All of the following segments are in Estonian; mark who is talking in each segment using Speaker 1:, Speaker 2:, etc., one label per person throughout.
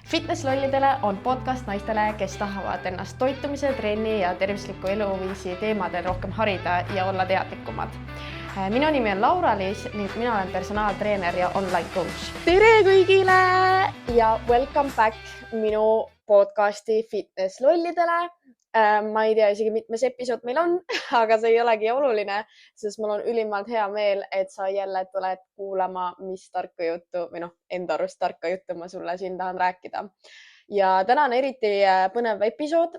Speaker 1: Fitnesslollidele on podcast naistele, kes tahavad ennast toitumise, trenni ja tervisliku eluviisi teemadel rohkem harida ja olla teadlikumad. Minu nimi on Laura-Liis ning mina olen personaaltreener ja online coach. Tere kõigile ja welcome back minu podcasti Fitnesslollidele. Ma ei tea isegi mitmes episood meil on, aga see ei olegi oluline, sest mul on ülimalt hea meel, et sa jälle tuled kuulama, mis tarka juttu või enda arust tarka juttu ma sulle siin tahan rääkida. Ja täna on eriti põnev episood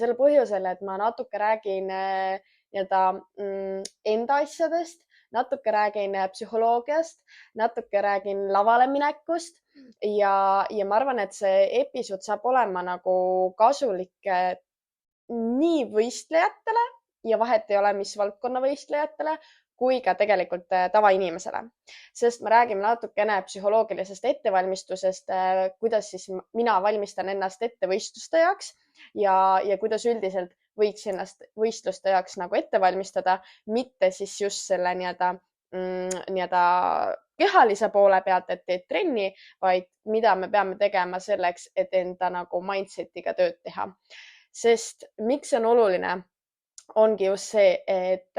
Speaker 1: sel põhjusel, et ma natuke räägin enda asjadest, natuke räägin psühholoogiast, natuke räägin lavale minekust ja ma arvan, et see episood saab olema nagu kasulik nii võistlejatele ja vahet ei ole, mis valdkonna võistlejatele, kui ka tegelikult tavainimesele. Sest me räägime natukene psühholoogilisest ettevalmistusest, kuidas siis mina valmistan ennast ette võistluste jaoks ja kuidas üldiselt võiks ennast võistluste jaoks nagu ette valmistada, mitte siis just selle kehalise poole pealt, et teed trenni, vaid mida me peame tegema selleks, et enda nagu mindsetiga tööd teha. Sest miks see on oluline, ongi just see, et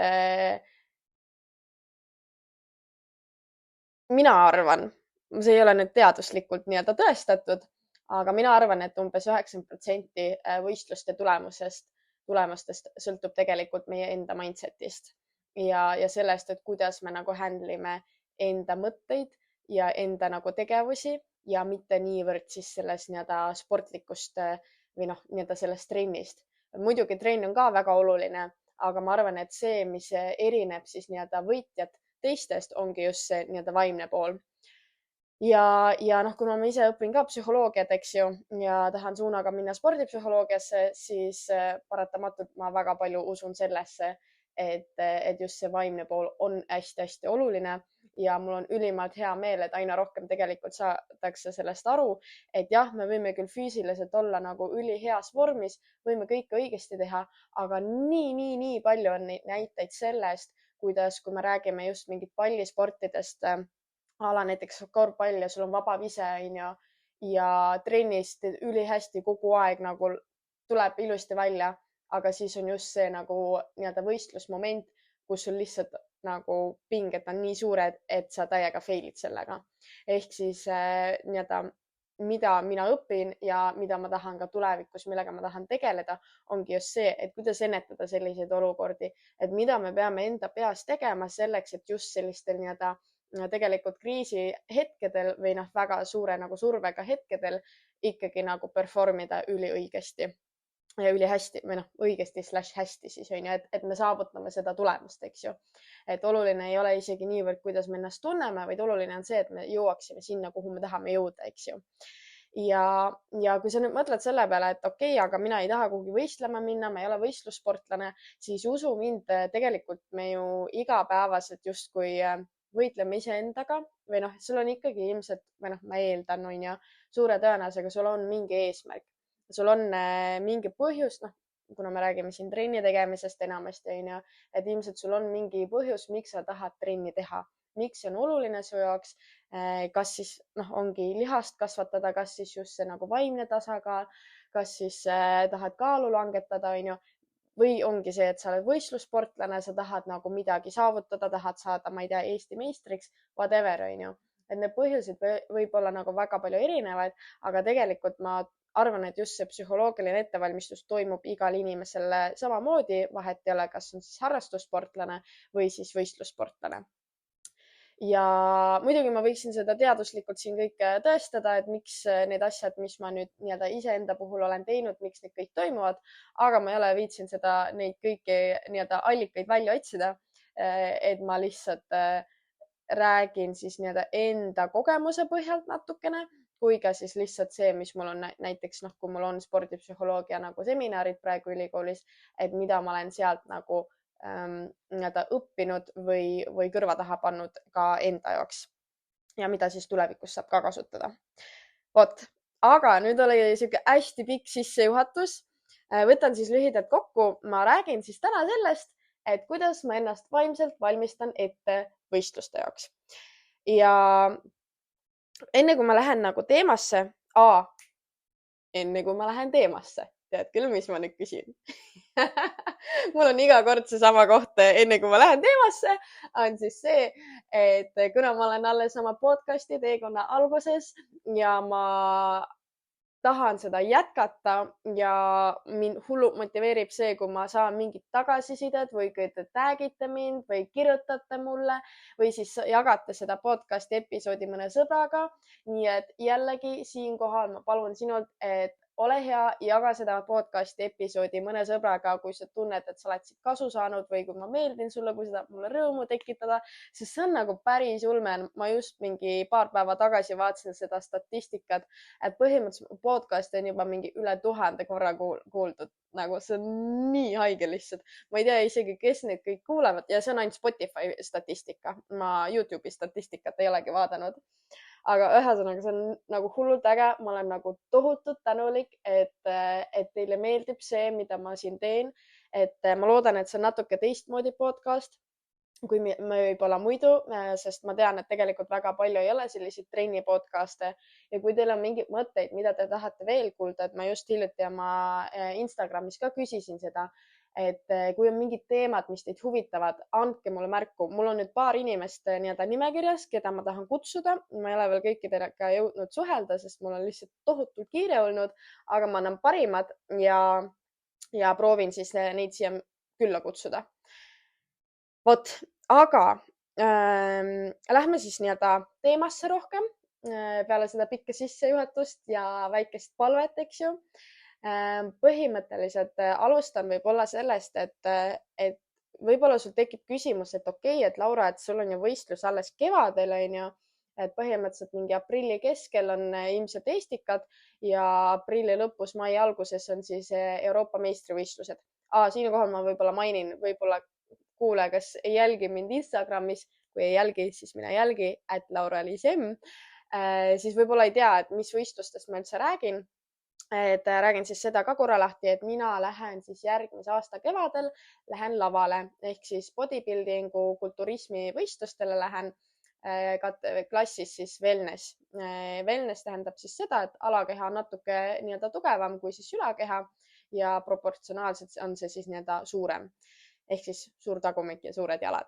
Speaker 1: mina arvan, see ei ole nüüd teaduslikult tõestatud, aga mina arvan, et umbes 90% võistluste tulemustest sõltub tegelikult meie enda mindsetist ja sellest, et kuidas me nagu handlime enda mõtteid ja enda nagu tegevusi ja mitte niivõrd siis selles sportlikust või sellest trennist. Muidugi trenn on ka väga oluline, aga ma arvan, et see, mis erineb siis võitjat teistest, ongi just see vaimne pool. Ja kuna ma ise õpin ka psühholoogiat, eks ju, ja tahan suunaga minna spordipsühholoogiasse, siis paratamatult ma väga palju usun sellesse, et just see vaimne pool on hästi-hästi oluline ja mul on ülimalt hea meel, et aina rohkem tegelikult saadakse sellest aru, et jah, me võime küll füüsiliselt olla nagu üliheas vormis, võime kõike õigesti teha, aga nii palju on näiteid sellest, kuidas, kui me räägime just mingit pallisportidest, ala näiteks korvpall ja sul on vaba vise ja trennist ülihästi kogu aeg nagu tuleb ilusti välja, aga siis on just see nagu võistlusmoment, kus sul lihtsalt nagu pinged on nii suured, et sa täiega failid sellega. Ehk siis mida mina õpin ja mida ma tahan ka tulevikus, millega ma tahan tegeleda, ongi just see, et kuidas ennetada selliseid olukordi, et mida me peame enda peas tegema selleks, et just sellistel tegelikult kriisi hetkedel või väga suure nagu survega hetkedel ikkagi nagu performida üliõigesti ja ülihästi või õigesti / hästi siis on ju, et me saavutame seda tulemust, eks ju. Et oluline ei ole isegi niivõrd, kuidas me ennast tunneme, vaid oluline on see, et me jõuaksime sinna, kuhu me tahame jõuda, eks ju. Ja kui sa nüüd mõtled selle peale, et okei, aga mina ei taha kuhugi võistlema minna, ma ei ole võistlussportlane, siis usu mind, tegelikult me ju igapäevaselt justkui võitleme iseendaga või sul on ikkagi ilmselt, või ma eeldan, on ju, suure tõenäosusega sul on mingi eesmärk. Sul on mingi põhjus, kuna me räägime siin trenni tegemisest enamasti, on ju, et ilmselt sul on mingi põhjus, miks sa tahad trenni teha. Miks see on oluline su jaoks, kas siis ongi lihast kasvatada, kas siis just see nagu vaimne tasakaal, kas siis tahad kaalu langetada, on ju, või ongi see, et sa oled võistlussportlane, sa tahad nagu midagi saavutada, tahad saada, ma ei tea, Eesti meistriks, whatever, on ju. Et need põhjused võib olla nagu väga palju erinevaid, aga tegelikult ma arvan, et just see psühholoogiline ettevalmistus toimub igal inimesel samamoodi, vahet ei ole, kas on siis harrastussportlane või siis võistlussportlane. Ja muidugi ma võiksin seda teaduslikult siin kõik tõestada, et miks need asjad, mis ma nüüd iseenda puhul olen teinud, miks need kõik toimuvad, aga ma ei ole viitsin neid kõiki allikaid välja otsida, et ma lihtsalt räägin siis enda kogemuse põhjalt natukene, kui ka siis lihtsalt see, mis mul on näiteks, kui mul on spordipsühholoogia nagu seminarid praegu ülikoolis, et mida ma olen sealt nagu õppinud või kõrva taha pannud ka enda jaoks ja mida siis tulevikus saab ka kasutada. Vot, aga nüüd oli siuke hästi pikk sissejuhatus. Võtan siis lühidalt kokku. Ma räägin siis täna sellest, et kuidas ma ennast vaimselt valmistan ette võistluste jaoks. Ja enne kui ma lähen nagu teemasse, enne kui ma lähen teemasse. Tead küll, mis ma nüüd küsin? Mul on iga kord seesama koht, enne kui ma lähen teemasse, on siis see, et kuna ma olen alles oma podcasti teekonna alguses ja ma tahan seda jätkata ja mind hullult motiveerib see, kui ma saan mingit tagasisidet või kui te tag'ite mind või kirjutate mulle või siis jagate seda podcasti episoodi mõne sõbraga. Nii et jällegi siinkohal ma palun sinult, et ole hea, jaga seda podcasti episoodi mõne sõbraga, kui sa tunned, et sa oled siit kasu saanud või kui ma meeldin sulle, kui sa tahad mulle rõõmu tekitada, sest see on nagu päris ulme. Ma just mingi paar päeva tagasi vaatasin seda statistikat, et põhimõtteliselt podcast on juba mingi üle 1000 korra kuuldud. Nagu see on nii haige lihtsalt. Ma ei tea isegi, kes neid kõik kuulevad ja see on ainult Spotify statistika. Ma YouTube'i statistikat ei olegi vaadanud. Aga ühesõnaga, see on nagu hullult äge. Ma olen nagu tohutult tänulik, et teile meeldib see, mida ma siin teen. Et ma loodan, et see on natuke teistmoodi podcast kui me võib-olla muidu, sest ma tean, et tegelikult väga palju ei ole selliseid trenni podcast'e ja kui teil on mingeid mõtteid, mida te tahate veel kuulda, et ma just hiljuti oma Instagramis ka küsisin seda, et kui on mingid teemad, mis teid huvitavad, andke mulle märku. Mul on nüüd paar inimest nii-öelda nimekirjas, keda ma tahan kutsuda. Ma ei ole veel kõikidega jõudnud suhelda, sest mul on lihtsalt tohutult kiire olnud, aga ma annan parimad ja proovin siis neid siia külla kutsuda. Vot, aga lähme siis nii-öelda teemasse rohkem peale seda pikka sissejuhatust ja väikest palvet, eks ju. Põhimõtteliselt alustan võib-olla sellest, et võib-olla sul tekib küsimus, et okei, et Laura, et sul on ju võistlus alles kevadel, on ju, et põhimõtteliselt mingi aprilli keskel on ilmselt Eestikad ja aprilli lõpus, mai alguses on siis Euroopa meistrivõistlused. Siinkohal ma võib-olla mainin, võib-olla kuule, kas ei jälgi mind Instagramis, kui ei jälgi, siis mine jälgi @Laura-Liis M. Siis võib-olla ei tea, et mis võistlustest ma üldse räägin. Et räägin siis seda ka korra lahti, et mina lähen siis järgmise aasta kevadel, lähen lavale ehk siis bodybuildingu kulturismi võistlustele lähen klassis siis wellness. Wellness tähendab siis seda, et alakeha on natuke nii-öelda tugevam kui siis ülakeha ja proportsionaalselt on see siis nii-öelda suurem. Ehk siis suur tagumik ja suured jalad.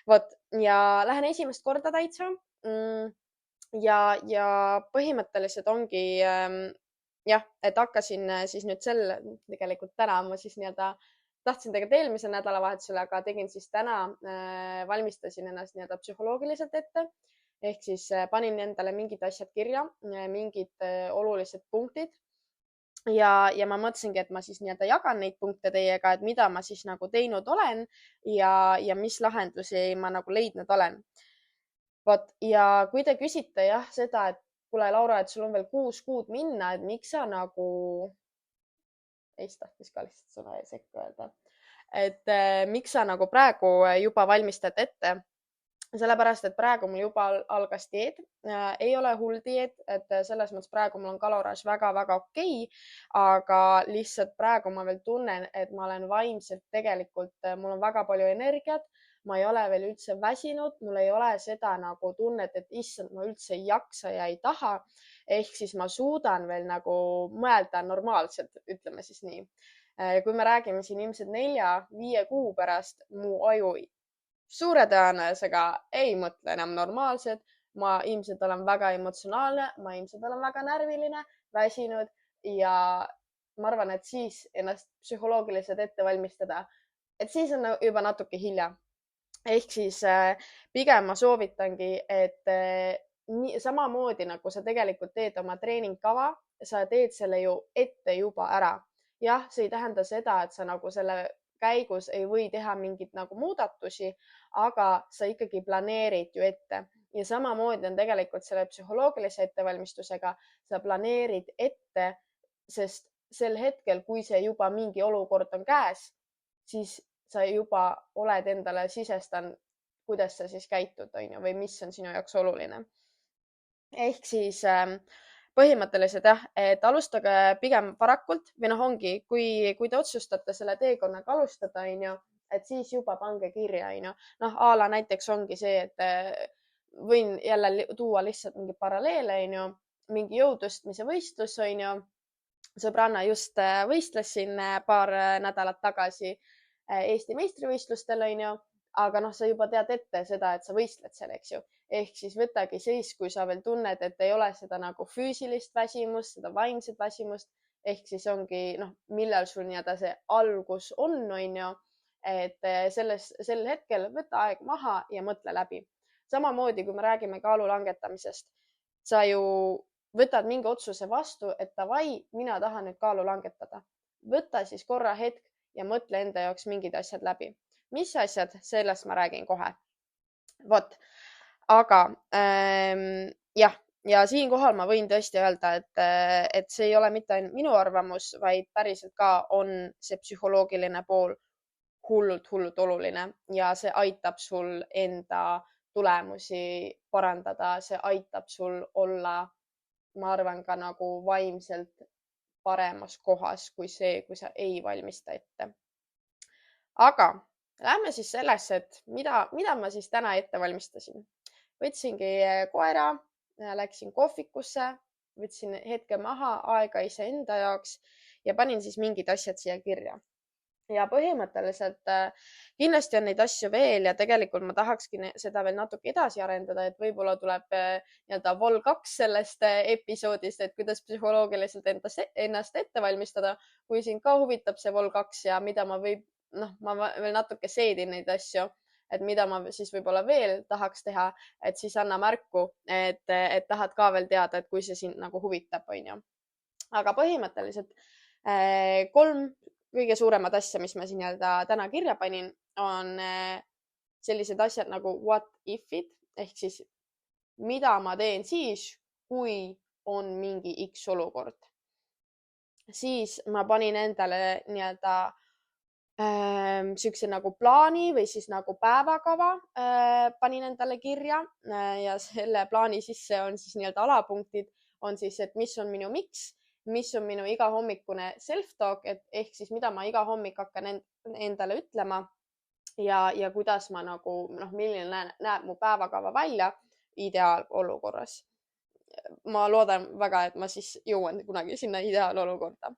Speaker 1: Vot, ja lähen esimest korda täitsa. Ja põhimõtteliselt ongi jah, et hakkasin siis nüüd tegelikult täna ma siis nii-öelda tahtsin tegelikult eelmise nädalavahetusel, aga tegin siis täna, valmistasin ennast nii-öelda psühholoogiliselt ette. Ehk siis panin endale mingid asjad kirja, mingid olulised punktid. Ja ma mõtlesingi, et ma siis nii-öelda jagan neid punkte teiega, et mida ma siis nagu teinud olen ja mis lahendusi ma nagu leidnud olen. Vot, ja kui te küsite jah seda, et kuule Laura, et sul on veel 6 kuud minna, et miks sa nagu, tahtis ka lihtsalt sõna sekka öelda, et miks sa nagu praegu juba valmistad ette, sellepärast, et praegu mul juba algas dieet, ei ole hull dieet, et selles mõttes praegu mul on kaloraaž väga-väga okei, aga lihtsalt praegu ma veel tunnen, et ma olen vaimselt tegelikult, mul on väga palju energiat. Ma ei ole veel üldse väsinud, mul ei ole seda nagu tunnet, et issand, ma üldse ei jaksa ja ei taha. Ehk siis ma suudan veel nagu mõelda normaalselt, ütleme siis nii. Kui me räägime siin ilmselt 4-5 kuu pärast, mu aju suure tõenäosusega ei mõtle enam normaalselt. Ma ilmselt olen väga emotsionaalne, ma ilmselt olen väga närviline, väsinud ja ma arvan, et siis ennast psühholoogiliselt ette valmistada, et siis on juba natuke hilja. Ehk siis pigem ma soovitangi, et samamoodi nagu sa tegelikult teed oma treeningkava, sa teed selle ju ette juba ära. Jah, see ei tähenda seda, et sa nagu selle käigus ei või teha mingit nagu muudatusi, aga sa ikkagi planeerid ju ette. Ja samamoodi on tegelikult selle psühholoogilise ettevalmistusega, sa planeerid ette, sest sel hetkel, kui see juba mingi olukord on käes, siis sa juba oled endale sisestanud, kuidas sa siis käitud, või mis on sinu jaoks oluline. Ehk siis põhimõtteliselt jah, et alustage pigem varakult või ongi, kui te otsustate selle teekonnaga alustada, et siis juba pange kirja, a la näiteks ongi see, et võin jälle tuua lihtsalt mingi paralleele, mingi jõutõstmise võistlus, on ju. Sõbranna just võistles siin paar nädalat tagasi Eesti meistrivõistlustel, on ju, aga noh, sa juba tead ette seda, et sa võistled seal, eks ju. Ehk siis võtagi siis, kui sa veel tunned, et ei ole seda nagu füüsilist väsimust, seda vaimset väsimust, ehk siis ongi, noh, millal sul nii-öelda see algus on ju, et sel hetkel võta aeg maha ja mõtle läbi. Samamoodi, kui me räägime kaalu langetamisest, sa ju võtad mingi otsuse vastu, et davai, mina tahan nüüd kaalu langetada. Võta siis korra hetk ja mõtle enda jaoks mingid asjad läbi. Mis asjad? Sellest ma räägin kohe. Vot, aga jah, ja siinkohal ma võin tõesti öelda, et see ei ole mitte ainult minu arvamus, vaid päriselt ka on see psühholoogiline pool hullult oluline ja see aitab sul enda tulemusi parandada, see aitab sul olla, ma arvan, ka nagu vaimselt paremas kohas kui see, kui sa ei valmista ette. Aga lähme siis sellesse, et mida ma siis täna ette valmistasin. Võtsingi koera, läksin kohvikusse, võtsin hetke maha aega iseenda jaoks ja panin siis mingid asjad siia kirja. Ja põhimõtteliselt kindlasti on neid asju veel ja tegelikult ma tahakski seda veel natuke edasi arendada, et võib-olla tuleb nii-öelda vol 2 sellest episoodist, et kuidas psühholoogiliselt ennast ette valmistada. Kui sind ka huvitab see vol 2 ja mida ma veel natuke seedin neid asju, et mida ma siis võib-olla veel tahaks teha, et siis anna märku, et tahad ka veel teada, et kui see sind nagu huvitab, on ju. Aga põhimõtteliselt 3 kõige suuremad asja, mis ma siin täna kirja panin, on sellised asjad nagu what if'id ehk siis mida ma teen siis, kui on mingi X olukord. Siis ma panin endale nii-öelda siukse nagu plaani või siis nagu päevakava panin endale kirja ja selle plaani sisse on siis nii-öelda alapunktid on siis, et mis on minu miks, mis on minu igahommikune self-talk, et ehk siis mida ma iga hommik hakkan endale ütlema ja kuidas ma nagu, milline näeb mu päevakava välja ideaalolukorras. Ma loodan väga, et ma siis jõuan kunagi sinna ideaalolukorda.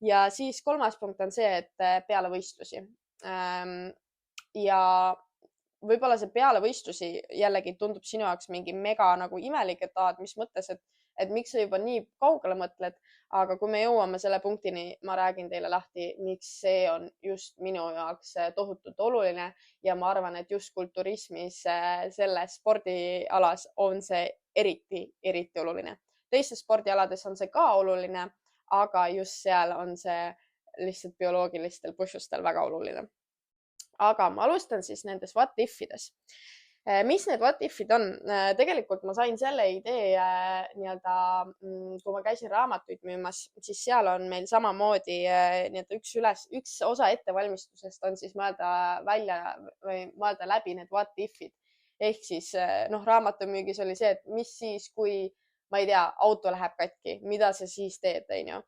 Speaker 1: Ja siis 3. punkt on see, et peale võistlusi. Ja võib-olla see peale võistlusi jällegi tundub sinu jaoks mingi mega nagu imelik, et mis mõttes, et miks sa juba nii kaugele mõtled, aga kui me jõuame selle punktini, ma räägin teile lahti, miks see on just minu jaoks tohutult oluline ja ma arvan, et just kulturismis selles spordialas on see eriti oluline. Teistes spordialades on see ka oluline, aga just seal on see lihtsalt bioloogilistel põhjustel väga oluline. Aga ma alustan siis nendest what if-ides. Mis need what if-id on? Tegelikult ma sain selle idee nii-öelda, kui ma käisin raamatuid müümas, siis seal on meil samamoodi nii-öelda üks osa ettevalmistusest on siis mõelda välja või mõelda läbi need what if-id. Ehk siis raamatumüügis oli see, et mis siis, kui ma ei tea, auto läheb katki, mida sa siis teed, on ju?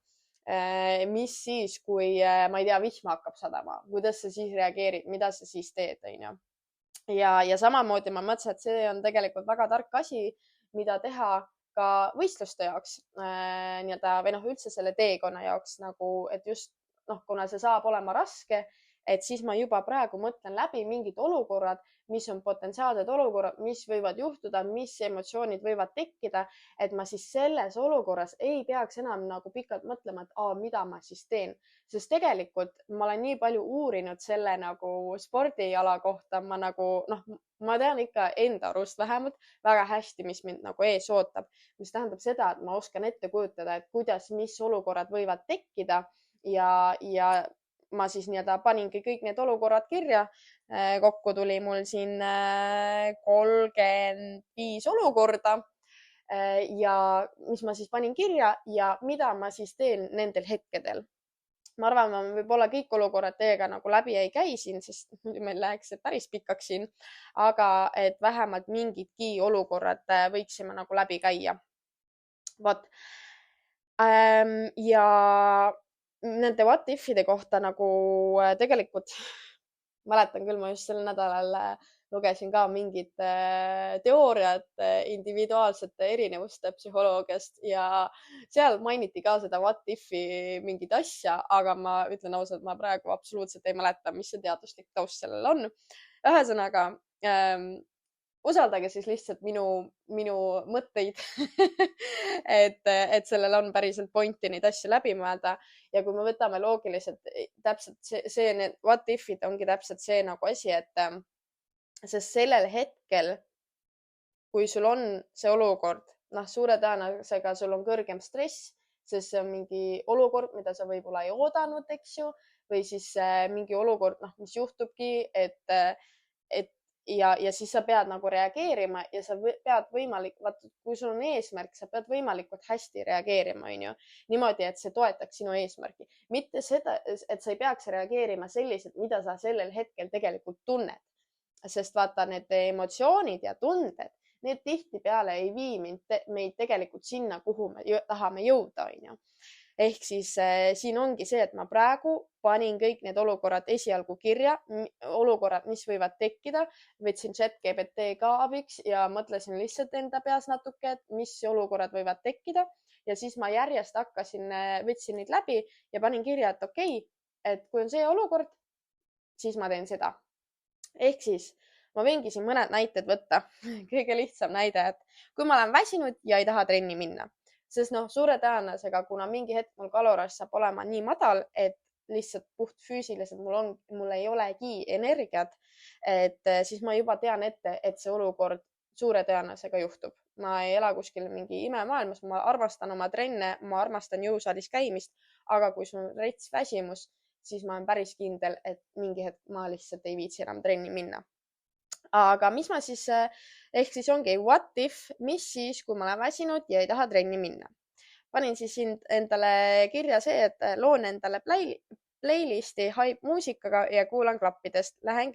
Speaker 1: Mis siis, kui ma ei tea, vihma hakkab sadama, kuidas sa siis reageerid, mida sa siis teed, on ju? Ja samamoodi ma mõtlesin, et see on tegelikult väga tark asi, mida teha ka võistluste jaoks nii-öelda või üldse selle teekonna jaoks nagu, et just kuna see saab olema raske, et siis ma juba praegu mõtlen läbi mingid olukorrad, mis on potentsiaalsed olukorrad, mis võivad juhtuda, mis emotsioonid võivad tekkida, et ma siis selles olukorras ei peaks enam nagu pikalt mõtlema, et mida ma siis teen. Sest tegelikult ma olen nii palju uurinud selle nagu spordiala kohta, ma tean ikka enda arust vähemalt väga hästi, mis mind nagu ees ootab, mis tähendab seda, et ma oskan ette kujutada, et kuidas, mis olukorrad võivad tekkida ja ma siis nii-öelda paningi kõik need olukorrad kirja. Kokku tuli mul siin 35 olukorda ja mis ma siis panin kirja ja mida ma siis teen nendel hetkedel. Ma arvan, ma võib-olla kõik olukorrad teiega nagu läbi ei käi siin, sest muidu meil läheks see päris pikaks siin, aga et vähemalt mingidki olukorrad võiksime nagu läbi käia. Vot. Ja nende what if-ide kohta nagu tegelikult mäletan küll, ma just sel nädalal lugesin ka mingit teooriat individuaalsete erinevuste psühholoogiast ja seal mainiti ka seda what if'i mingit asja, aga ma ütlen ausalt, ma praegu absoluutselt ei mäleta, mis see teaduslik taust sellel on. Ühesõnaga, usaldage siis lihtsalt minu mõtteid et sellel on päriselt pointi neid asju läbi mõelda ja kui me võtame loogiliselt, täpselt need what if'id ongi täpselt see nagu asi, et sest sellel hetkel, kui sul on see olukord, noh, suure tõenäosusega sul on kõrgem stress, sest see on mingi olukord, mida sa võib-olla ei oodanud, eks ju, või siis mingi olukord, noh, mis juhtubki, et ja siis sa pead nagu reageerima ja sa pead vaata, kui sul on eesmärk, sa pead võimalikult hästi reageerima, onju. Niimoodi, et see toetaks sinu eesmärki. Mitte seda, et sa ei peaks reageerima selliselt, mida sa sellel hetkel tegelikult tunned. Sest vaata, need emotsioonid ja tunded, need tihtipeale ei vii meid tegelikult sinna, kuhu me tahame jõuda, onju. Ehk siis siin ongi see, et ma praegu panin kõik need olukorrad esialgu kirja, olukorrad, mis võivad tekkida, võtsin ChatGPT ka abiks ja mõtlesin lihtsalt enda peas natuke, et mis olukorrad võivad tekkida ja siis ma järjest võtsin neid läbi ja panin kirja, et okei, et kui on see olukord, siis ma teen seda. Ehk siis ma võingi siin mõned näited võtta. Kõige lihtsam näide, et kui ma olen väsinud ja ei taha trenni minna, sest noh, suure tõenäosusega, kuna mingi hetk mul kaloraaž saab olema nii madal, et lihtsalt puht füüsiliselt mul ei olegi energiat, et siis ma juba tean ette, et see olukord suure tõenäosusega juhtub. Ma ei ela kuskil mingi imemaailmas, ma armastan oma trenne, ma armastan jõusaalis käimist, aga kui sul on rets väsimus, siis ma olen päris kindel, et mingi hetk ma lihtsalt ei viitsi enam trenni minna. Aga mis ma siis, ehk siis ongi what if, mis siis, kui ma olen väsinud ja ei taha trenni minna. Panin siis endale kirja see, et loon endale playlisti hype muusikaga ja kuulan klappidest, lähen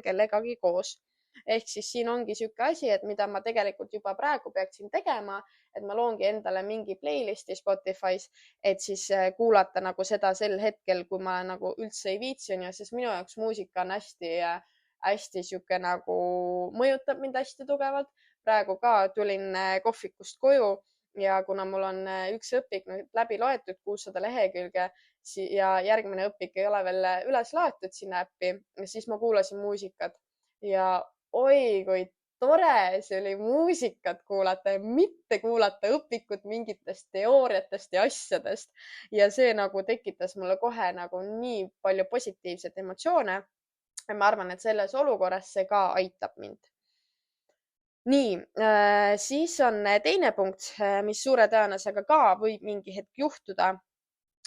Speaker 1: kellegagi koos. Ehk siis siin ongi siuke asi, et mida ma tegelikult juba praegu peaksin tegema, et ma loongi endale mingi playlisti Spotify's, et siis kuulata nagu seda sel hetkel, kui ma nagu üldse ei viitsi, sest minu jaoks muusika on hästi siuke nagu mõjutab mind hästi tugevalt. Praegu ka tulin kohvikust koju ja kuna mul on üks õpik läbi loetud 600 lehekülge ja järgmine õpik ei ole veel üles laetud sinna äppi, siis ma kuulasin muusikat ja oi, kui tore see oli muusikat kuulata ja mitte kuulata õpikut mingitest teooriatest ja asjadest. Ja see nagu tekitas mulle kohe nagu nii palju positiivseid emotsioone. Ma arvan, et selles olukorras see ka aitab mind. Nii, siis on teine punkt, mis suure tõenäosusega ka võib mingi hetk juhtuda,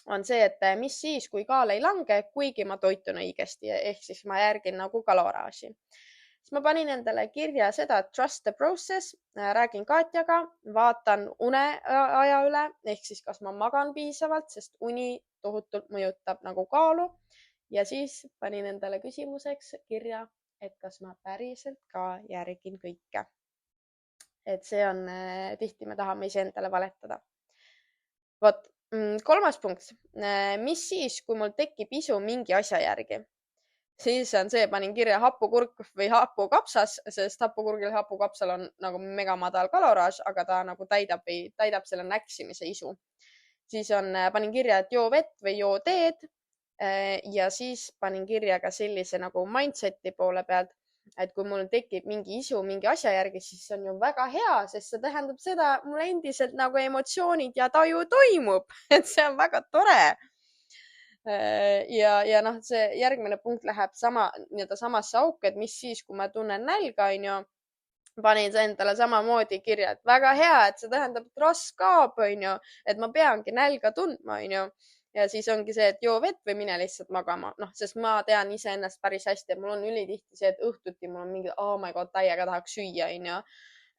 Speaker 1: on see, et mis siis, kui kaal ei lange, kuigi ma toitun õigesti, ehk siis ma järgin nagu kaloraaži. Siis ma panin endale kirja seda, et trust the process, räägin Katjaga, vaatan uneaja üle, ehk siis kas ma magan piisavalt, sest uni tohutult mõjutab nagu kaalu. Ja siis panin endale küsimuseks kirja, et kas ma päriselt ka järgin kõike. Et see on, tihti me tahame iseendale valetada. Vot, kolmas punkt. Mis siis, kui mul tekib isu mingi asja järgi? Siis on see, panin kirja hapukurk või hapukapsas, sest hapukurgil ja hapukapsal on nagu mega madal kaloraaž, aga ta nagu täidab selle näksimise isu. Siis panin kirja, et joo vett või joo teed. Ja siis panin kirja ka sellise nagu mindseti poole pealt, et kui mul tekib mingi isu mingi asja järgi, siis see on ju väga hea, sest see tähendab seda, et mul endiselt nagu emotsioonid ja taju toimub, et see on väga tore. Ja noh, see järgmine punkt läheb samasse auku, et mis siis, kui ma tunnen nälga, onju, panin endale samamoodi kirja, et väga hea, et see tähendab, et rask kaob, onju, et ma peangi nälga tundma, onju. Ja siis ongi see, et joo vett või mine lihtsalt magama. Noh, sest ma tean iseennast päris hästi, et mul on ülitihti see, et õhtuti mul on mingi, oh my god, täiega tahaks süüa, onju.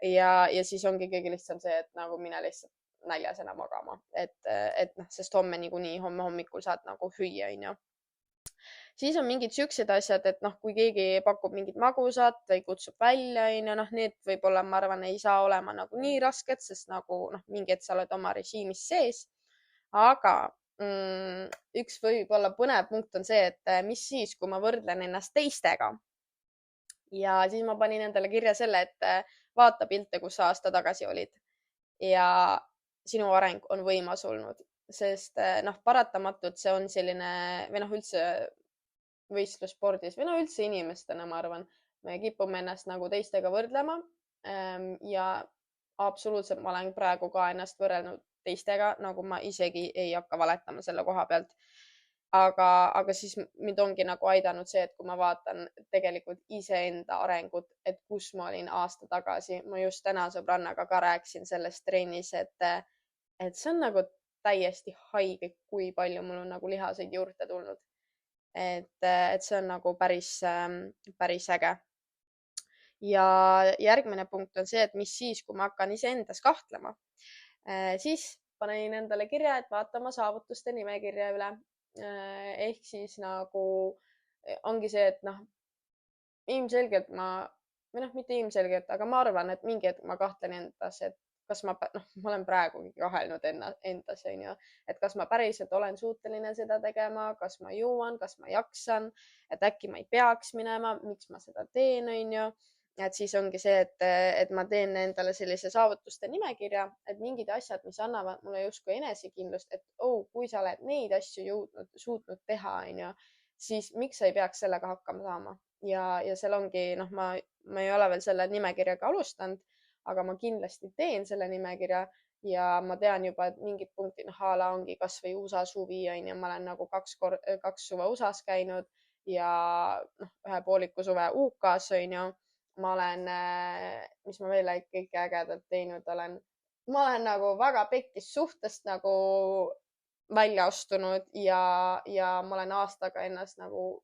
Speaker 1: Ja siis ongi kõige lihtsam see, et nagu mine lihtsalt näljasena magama. Et noh, sest homme hommikul saad nagu süüa, onju. Siis on mingid siuksed asjad, et noh, kui keegi pakub mingit magusat või kutsub välja, noh, need võib-olla, ma arvan, ei saa olema nagu nii rasked, sest nagu noh, mingi hetk sa oled oma režiimis sees. Aga üks võib-olla põnev punkt on see, et mis siis, kui ma võrdlen ennast teistega. ja siis ma panin endale kirja selle, et vaata pilte, kus sa aasta tagasi olid ja sinu areng on võimas olnud, sest noh, paratamatult see on selline või noh, üldse võistlusspordis või no üldse inimestena, ma arvan, me kipume ennast nagu teistega võrdlema. Ja absoluutselt ma olen praegu ka ennast võrrelnud teistega, nagu ma isegi ei hakka valetama selle koha pealt. Aga siis mind ongi nagu aidanud see, et kui ma vaatan tegelikult iseenda arengut, et kus ma olin aasta tagasi, ma just täna sõbrannaga ka rääkisin sellest trennis, et see on nagu täiesti haige, kui palju mul on nagu lihaseid juurde tulnud. Et see on nagu päris äge. Ja järgmine punkt on see, et mis siis, kui ma hakkan iseendas kahtlema, siis panen endale kirja, et vaata oma saavutuste nimekirja üle. Ehk siis nagu ongi see, et noh, ilmselgelt või noh, mitte ilmselgelt, aga ma arvan, et mingi hetk ma kahtlen endas, et kas ma olen praegugi kahelnud endas, onju, et kas ma päriselt olen suuteline seda tegema, kas ma jõuan, kas ma jaksan, et äkki ma ei peaks minema, miks ma seda teen, onju. Et siis ongi see, et ma teen endale sellise saavutuste nimekirja, et mingid asjad, mis annavad mulle justkui enesekindlust, et kui sa oled neid asju suutnud teha, onju, siis miks sa ei peaks sellega hakkama saama. Ja seal ongi, noh, ma ei ole veel selle nimekirjaga alustanud, aga ma kindlasti teen selle nimekirja ja ma tean juba, et mingid punktid, a la ongi kasvõi USA suvi, onju, ma olen nagu 2 suve USA-s käinud ja noh, ühe pooliku suve UK-s, onju. Ma olen, mis ma veel kõike ägedalt teinud olen, ma olen nagu väga pekkis suhtest nagu välja astunud ja ma olen aastaga ennast nagu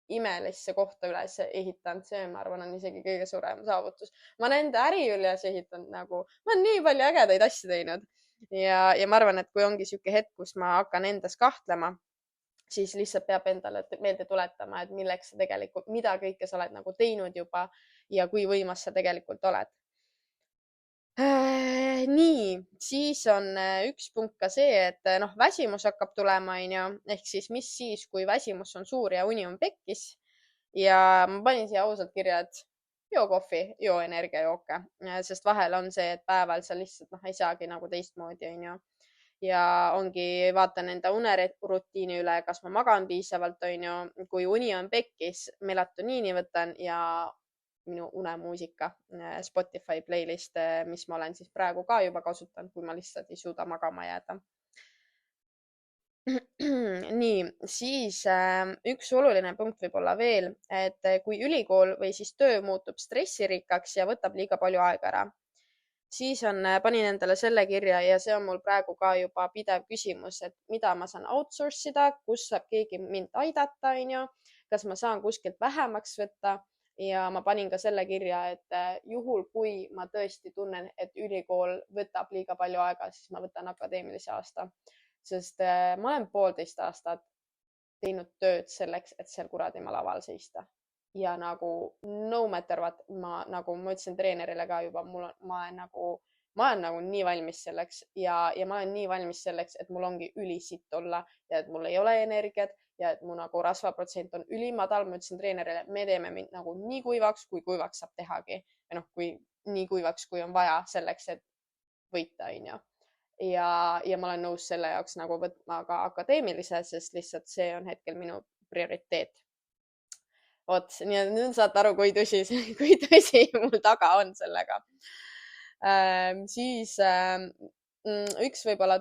Speaker 1: imelisse kohta üles ehitanud, see, ma arvan, on isegi kõige suurem saavutus. Ma olen enda äri üles ehitanud nagu, ma olen nii palju ägedaid asju teinud ja ma arvan, et kui ongi siuke hetk, kus ma hakkan endas kahtlema, siis lihtsalt peab endale meelde tuletama, et milleks sa tegelikult, mida kõike sa oled nagu teinud juba ja kui võimas sa tegelikult oled. Nii, siis on üks punkt ka see, et noh, väsimus hakkab tulema, onju, ehk siis mis siis, kui väsimus on suur ja uni on pekkis. Ja ma panin siia ausalt kirja, et joo kohvi, joo energiajooke, sest vahel on see, et päeval sa lihtsalt ei saagi nagu teistmoodi, onju. Ja ongi, vaatan enda unerutiini üle, kas ma magan piisavalt, onju, kui uni on pekkis, melatoniini võtan ja minu unemuusika Spotify playlist, mis ma olen siis praegu ka juba kasutanud, kui ma lihtsalt ei suuda magama jääda. Nii, siis üks oluline punkt võib olla veel, et kui ülikool või siis töö muutub stressirikkaks ja võtab liiga palju aega ära, siis panin endale selle kirja ja see on mul praegu ka juba pidev küsimus, et mida ma saan outsource ida, kus saab keegi mind aidata, onju, kas ma saan kuskilt vähemaks võtta ja ma panin ka selle kirja, et juhul, kui ma tõesti tunnen, et ülikool võtab liiga palju aega, siis ma võtan akadeemilise aasta, sest ma olen 1,5 aastat teinud tööd selleks, et seal kuradi laval seista. Ja nagu no matter what, nagu ma ütlesin treenerile ka juba, ma olen nagu nii valmis selleks ja ma olen nii valmis selleks, et mul ongi ülisitt olla ja et mul ei ole energiat ja et mu nagu rasvaprotsent on ülimadal. Ma ütlesin treenerile, me teeme mind nagu nii kuivaks, kui kuivaks saab tehagi. Või noh, kui nii kuivaks, kui on vaja selleks, et võita, onju. Ja ma olen nõus selle jaoks nagu võtma ka akadeemilise, sest lihtsalt see on hetkel minu prioriteet. Vot, nii et nüüd saate aru, kui tõsi mul taga on sellega. Siis üks võib-olla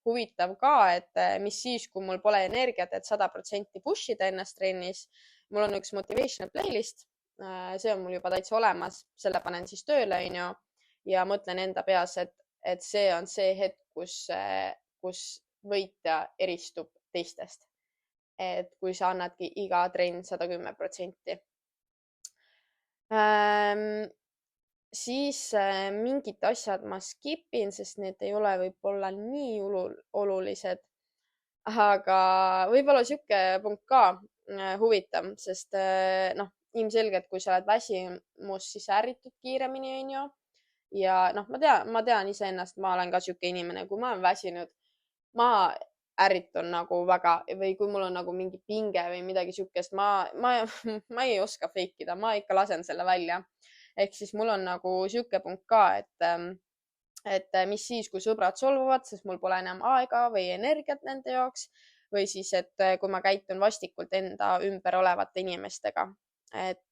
Speaker 1: huvitav ka, et mis siis, kui mul pole energiat, et 100% push ida ennast trennis. Mul on üks motivational playlist. See on mul juba täitsa olemas, selle panen siis tööle, onju, ja mõtlen enda peas, et see on see hetk, kus võitja eristub teistest. Et kui sa annadki iga trenn 110%. Siis mingid asjad ma skipin, sest need ei ole võib-olla nii olulised. Aga võib-olla siuke punkt ka huvitav, sest noh, ilmselgelt, kui sa oled väsimus, siis sa ärritud kiiremini, onju. Ja noh, ma tean iseennast, ma olen ka siuke inimene, kui ma olen väsinud, ma ärritun nagu väga või kui mul on nagu mingi pinge või midagi siukest, ma ei oska fake ida, ma ikka lasen selle välja. Ehk siis mul on nagu siuke punkt ka, et mis siis, kui sõbrad solvuvad, sest mul pole enam aega või energiat nende jaoks või siis, et kui ma käitun vastikult enda ümber olevate inimestega, et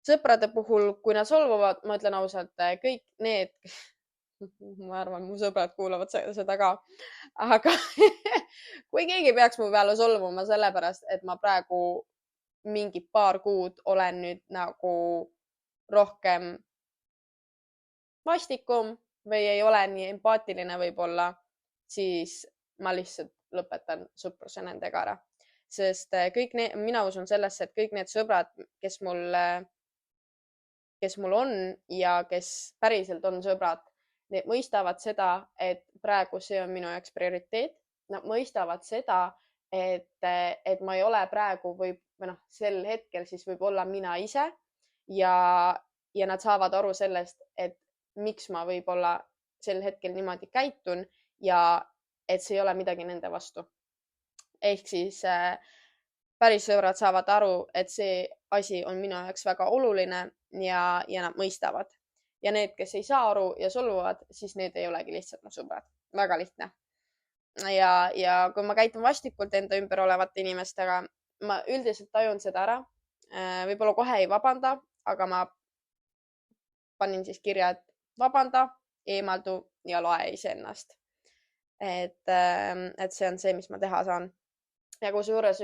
Speaker 1: sõprade puhul, kui nad solvuvad, ma ütlen ausalt, kõik need, ma arvan, mu sõbrad kuulavad seda ka, aga kui keegi peaks mu peale solvuma sellepärast, et ma praegu mingi paar kuud olen nüüd nagu rohkem vastikum või ei ole nii empaatiline võib-olla, siis ma lihtsalt lõpetan sõpruse nendega ära. Sest kõik need, mina usun sellesse, et kõik need sõbrad, kes mul on ja kes päriselt on sõbrad, need mõistavad seda, et praegu see on minu jaoks prioriteet. Nad mõistavad seda, et ma ei ole praegu või sel hetkel siis võib olla mina ise ja nad saavad aru sellest, et miks ma võib-olla sel hetkel niimoodi käitun ja et see ei ole midagi nende vastu. Ehk siis päris sõbrad saavad aru, et see asi on minu jaoks väga oluline ja nad mõistavad. Ja need, kes ei saa aru ja solvuvad, siis need ei olegi lihtsalt mu sõbrad. Väga lihtne. Ja kui ma käitun vastikult enda ümber olevate inimestega, ma üldiselt tajun seda ära. Võib-olla kohe ei vabanda, aga ma panin siis kirja, et vabanda, eemaldu ja loe iseennast. Et see on see, mis ma teha saan. Ja kusjuures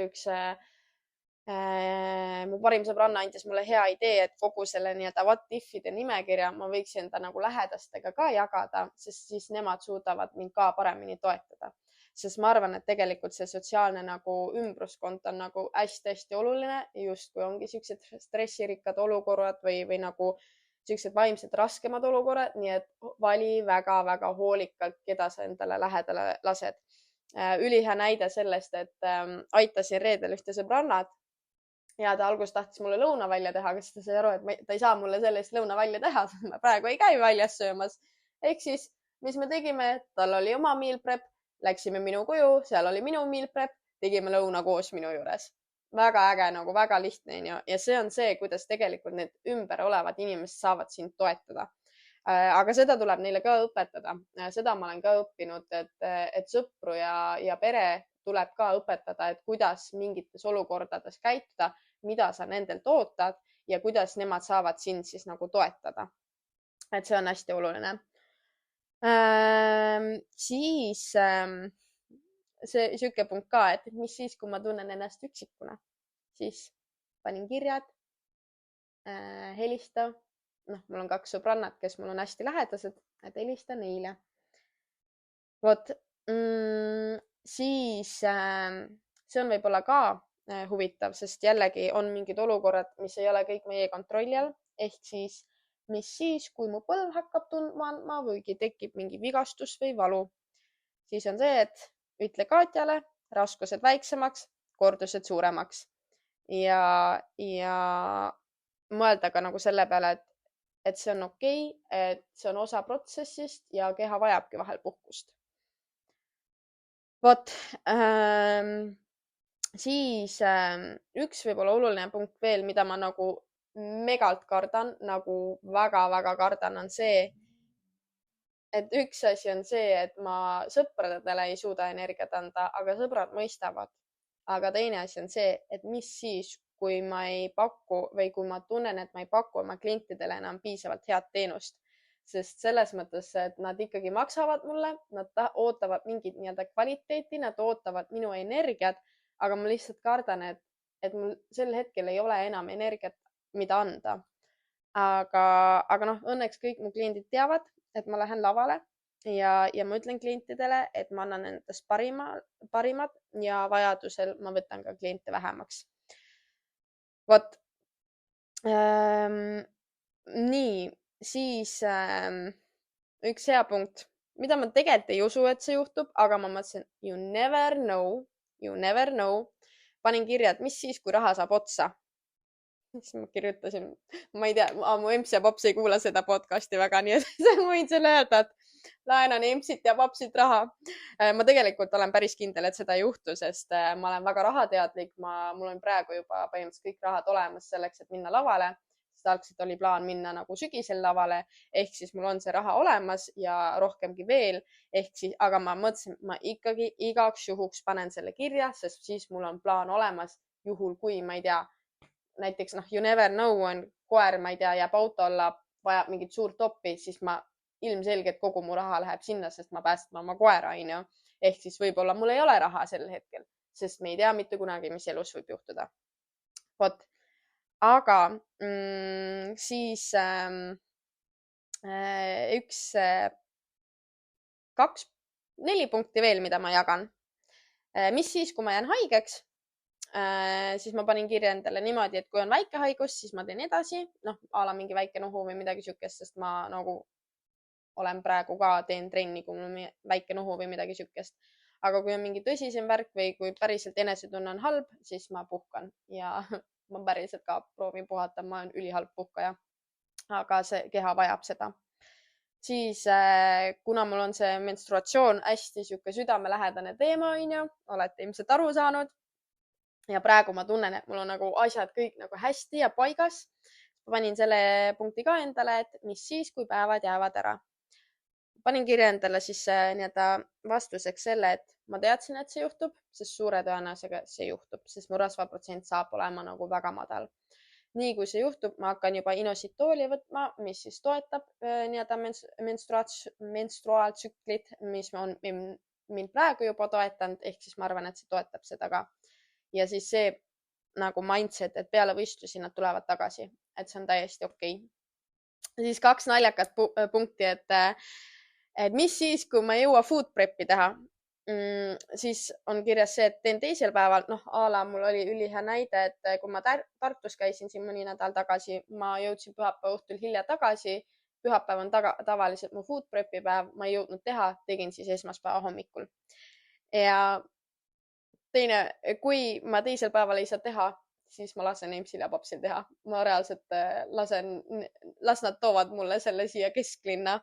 Speaker 1: mu parim sõbranna andis mulle hea idee, et kogu selle nii-öelda what if'ide nimekirja ma võiks enda nagu lähedastega ka jagada, sest siis nemad suudavad mind ka paremini toetada. Sest ma arvan, et tegelikult see sotsiaalne nagu ümbruskond on nagu hästi-hästi oluline, just kui ongi siuksed stressirikkad olukorrad või nagu siuksed vaimsed raskemad olukorrad, nii et vali väga-väga hoolikalt, keda sa endale lähedale lased. Ülihea näide sellest, et aitasin reedel ühte sõbrannat ja ta alguses tahtis mulle lõuna välja teha, aga siis ta sai aru, et ta ei saa mulle sellist lõuna välja teha, ma praegu ei käi väljas söömas. Ehk siis, mis me tegime, tal oli oma meal prep, läksime minu koju, seal oli minu meal prep, tegime lõuna koos minu juures. Väga äge, nagu väga lihtne ja see on see, kuidas tegelikult need ümber olevad inimesed saavad sind toetada. Aga seda tuleb neile ka õpetada. Seda ma olen ka õppinud, et sõpru ja pere tuleb ka õpetada, et kuidas mingites olukordades käituda, mida sa nendelt ootad ja kuidas nemad saavad sind siis nagu toetada. Et see on hästi oluline. Siis see siuke punkt ka, et mis siis, kui ma tunnen ennast üksikuna, siis panin kirjad, helista. Mul on 2 sõbrannat, kes mul on hästi lähedased, et helista neile. Vot, siis see on võib-olla ka huvitav, sest jällegi on mingid olukorrad, mis ei ole kõik meie kontrolli all. Ehk siis, mis siis, kui mu põlv hakkab tundma andma võigi tekib mingi vigastus või valu, siis on see, et ütle Katjale raskused väiksemaks, kordused suuremaks ja mõelda ka nagu selle peale, et see on okei, et see on osa protsessist ja keha vajabki vahel puhkust. Vot, siis üks võib-olla oluline punkt veel, mida ma nagu megalt kardan, nagu väga-väga kardan, on see, et üks asi on see, et ma sõpradele ei suuda energiat anda, aga sõbrad mõistavad. Aga teine asi on see, et mis siis, kui ma ei paku või kui ma tunnen, et ma ei paku oma klientidele enam piisavalt head teenust. Sest selles mõttes, et nad ikkagi maksavad mulle, nad ootavad mingit nii-öelda kvaliteeti, nad ootavad minu energiat, aga ma lihtsalt kardan, et mul sel hetkel ei ole enam energiat, mida anda. Aga õnneks kõik mu kliendid teavad, et ma lähen lavale ja ma ütlen klientidele, et ma annan endast parimad ja vajadusel ma võtan ka kliente vähemaks. Vot, nii, siis üks hea punkt, mida ma tegelikult ei usu, et see juhtub, aga ma mõtlesin, you never know. Panin kirja, et mis siis, kui raha saab otsa. Siis ma kirjutasin, ma ei tea, mu emps ja paps ei kuula seda podcasti väga, nii et ma võin selle öelda, laenan EMS-it ja papsilt raha. Ma tegelikult olen päris kindel, et seda ei juhtu, sest ma olen väga rahateadlik. Mul on praegu juba põhimõtteliselt kõik rahad olemas selleks, et minna lavale. Sest algselt oli plaan minna nagu sügisel lavale, ehk siis mul on see raha olemas ja rohkemgi veel. Ehk siis, aga ma mõtlesin, ma ikkagi igaks juhuks panen selle kirja, sest siis mul on plaan olemas juhul, kui ma ei tea, näiteks you never know on koer, ma ei tea, jääb auto alla, vajab mingit suurt toppi, siis ma ilmselgelt kogu mu raha läheb sinna, sest ma päästan oma koera, onju. Ehk siis võib-olla mul ei ole raha sel hetkel, sest me ei tea mitte kunagi, mis elus võib juhtuda. Vot, aga siis neli punkti veel, mida ma jagan. Mis siis, kui ma jään haigeks? Siis ma panin kirja endale niimoodi, et kui on väike haigus, siis ma teen edasi, a la mingi väike nohu või midagi siukest, sest ma nagu olen praegu ka teen trenni, kui mul on väike nohu või midagi siukest. Aga kui on mingi tõsisem värk või kui päriselt enesetunne on halb, siis ma puhkan ja ma päriselt ka proovin puhata, ma olen ülihalb puhkaja, aga see keha vajab seda. Siis kuna mul on see menstruatsioon hästi siuke südamelähedane teema, onju, olete ilmselt aru saanud. Ja praegu ma tunnen, et mul on nagu asjad kõik nagu hästi ja paigas. Panin selle punkti ka endale, et mis siis, kui päevad jäävad ära. Panin kirja endale siis nii-öelda vastuseks selle, et ma teadsin, et see juhtub, sest suure tõenäosusega see juhtub, sest mu rasvaprotsent saab olema nagu väga madal. Nii kui see juhtub, ma hakkan juba inositooli võtma, mis siis toetab nii-öelda menstruaaltsüklit, mis on mind praegu juba toetanud, ehk siis ma arvan, et see toetab seda ka. Ja siis see nagu mindset, et peale võistlusi nad tulevad tagasi, et see on täiesti okei. Siis 2 naljakat punkti, et mis siis, kui ma ei jõua food prep'i teha, siis on kirjas see, et teen teisel päeval, a la mul oli ülihea näide, et kui ma Tartus käisin siin mõni nädal tagasi, ma jõudsin pühapäeva õhtul hilja tagasi. Pühapäev on tavaliselt mu food prep'i päev, ma ei jõudnud teha, tegin siis esmaspäeva hommikul. Ja teine, kui ma teisel päeval ei saa teha, siis ma lasen EMS-il ja papsil teha. Ma reaalselt las nad toovad mulle selle siia kesklinna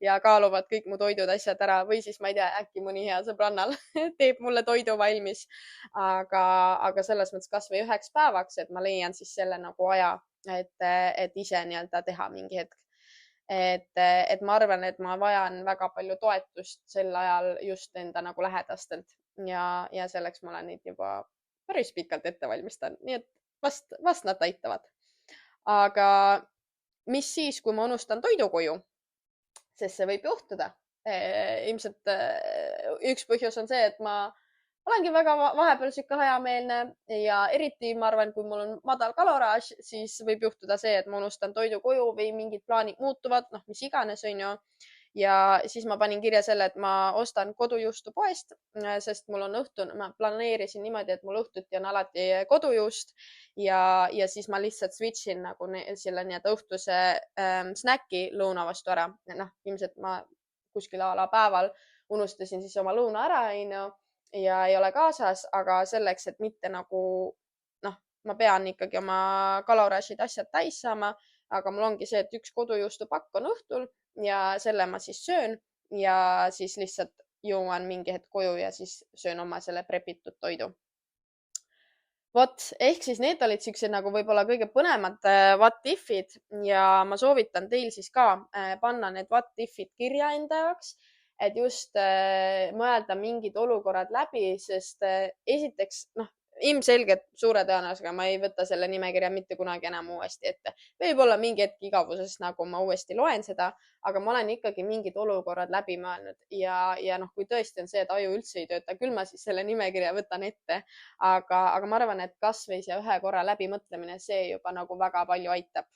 Speaker 1: ja kaaluvad kõik mu toidud asjad ära või siis ma ei tea, äkki mõni hea sõbrannal teeb mulle toidu valmis. Aga selles mõttes kas või 1 päevaks, et ma leian siis selle nagu aja, et ise nii-öelda teha mingi hetk. Et ma arvan, et ma vajan väga palju toetust sel ajal just enda nagu lähedastelt. Ja selleks ma olen neid juba päris pikalt ette valmistanud, nii et vast nad aitavad. Aga mis siis, kui ma unustan toidu koju? Sest see võib juhtuda. Ilmselt üks põhjus on see, et ma olengi väga vahepeal siuke hajameelne ja eriti ma arvan, kui mul on madal kaloraaž, siis võib juhtuda see, et ma unustan toidu koju või mingid plaanid muutuvad, mis iganes on ju. Ja siis ma panin kirja selle, et ma ostan kodujuustu poest, sest mul on ma planeerisin niimoodi, et mul õhtuti on alati kodujuust ja siis ma lihtsalt switchin nagu selle nii-öelda õhtuse snäki lõuna vastu ära. Ilmselt ma kuskil a la päeval unustasin siis oma lõuna ära ja ei ole kaasas, aga selleks, et mitte nagu, ma pean ikkagi oma kaloraažid asjad täis saama, aga mul ongi see, et 1 kodujuustu pakk on õhtul ja selle ma siis söön ja siis lihtsalt jõuan mingi hetk koju ja siis söön oma selle prepitud toidu. Vot, ehk siis need olid siuksed nagu võib-olla kõige põnemad what if'id ja ma soovitan teil siis ka panna need what if'id kirja enda jaoks, et just mõelda mingid olukorrad läbi, sest esiteks, ilmselgelt suure tõenäosusega ma ei võta selle nimekirja mitte kunagi enam uuesti ette. Võib-olla mingi hetk igavuses nagu ma uuesti loen seda, aga ma olen ikkagi mingid olukorrad läbi mõelnud ja kui tõesti on see, et aju üldse ei tööta, küll ma siis selle nimekirja võtan ette. Aga ma arvan, et kas või see 1 korra läbimõtlemine, see juba nagu väga palju aitab.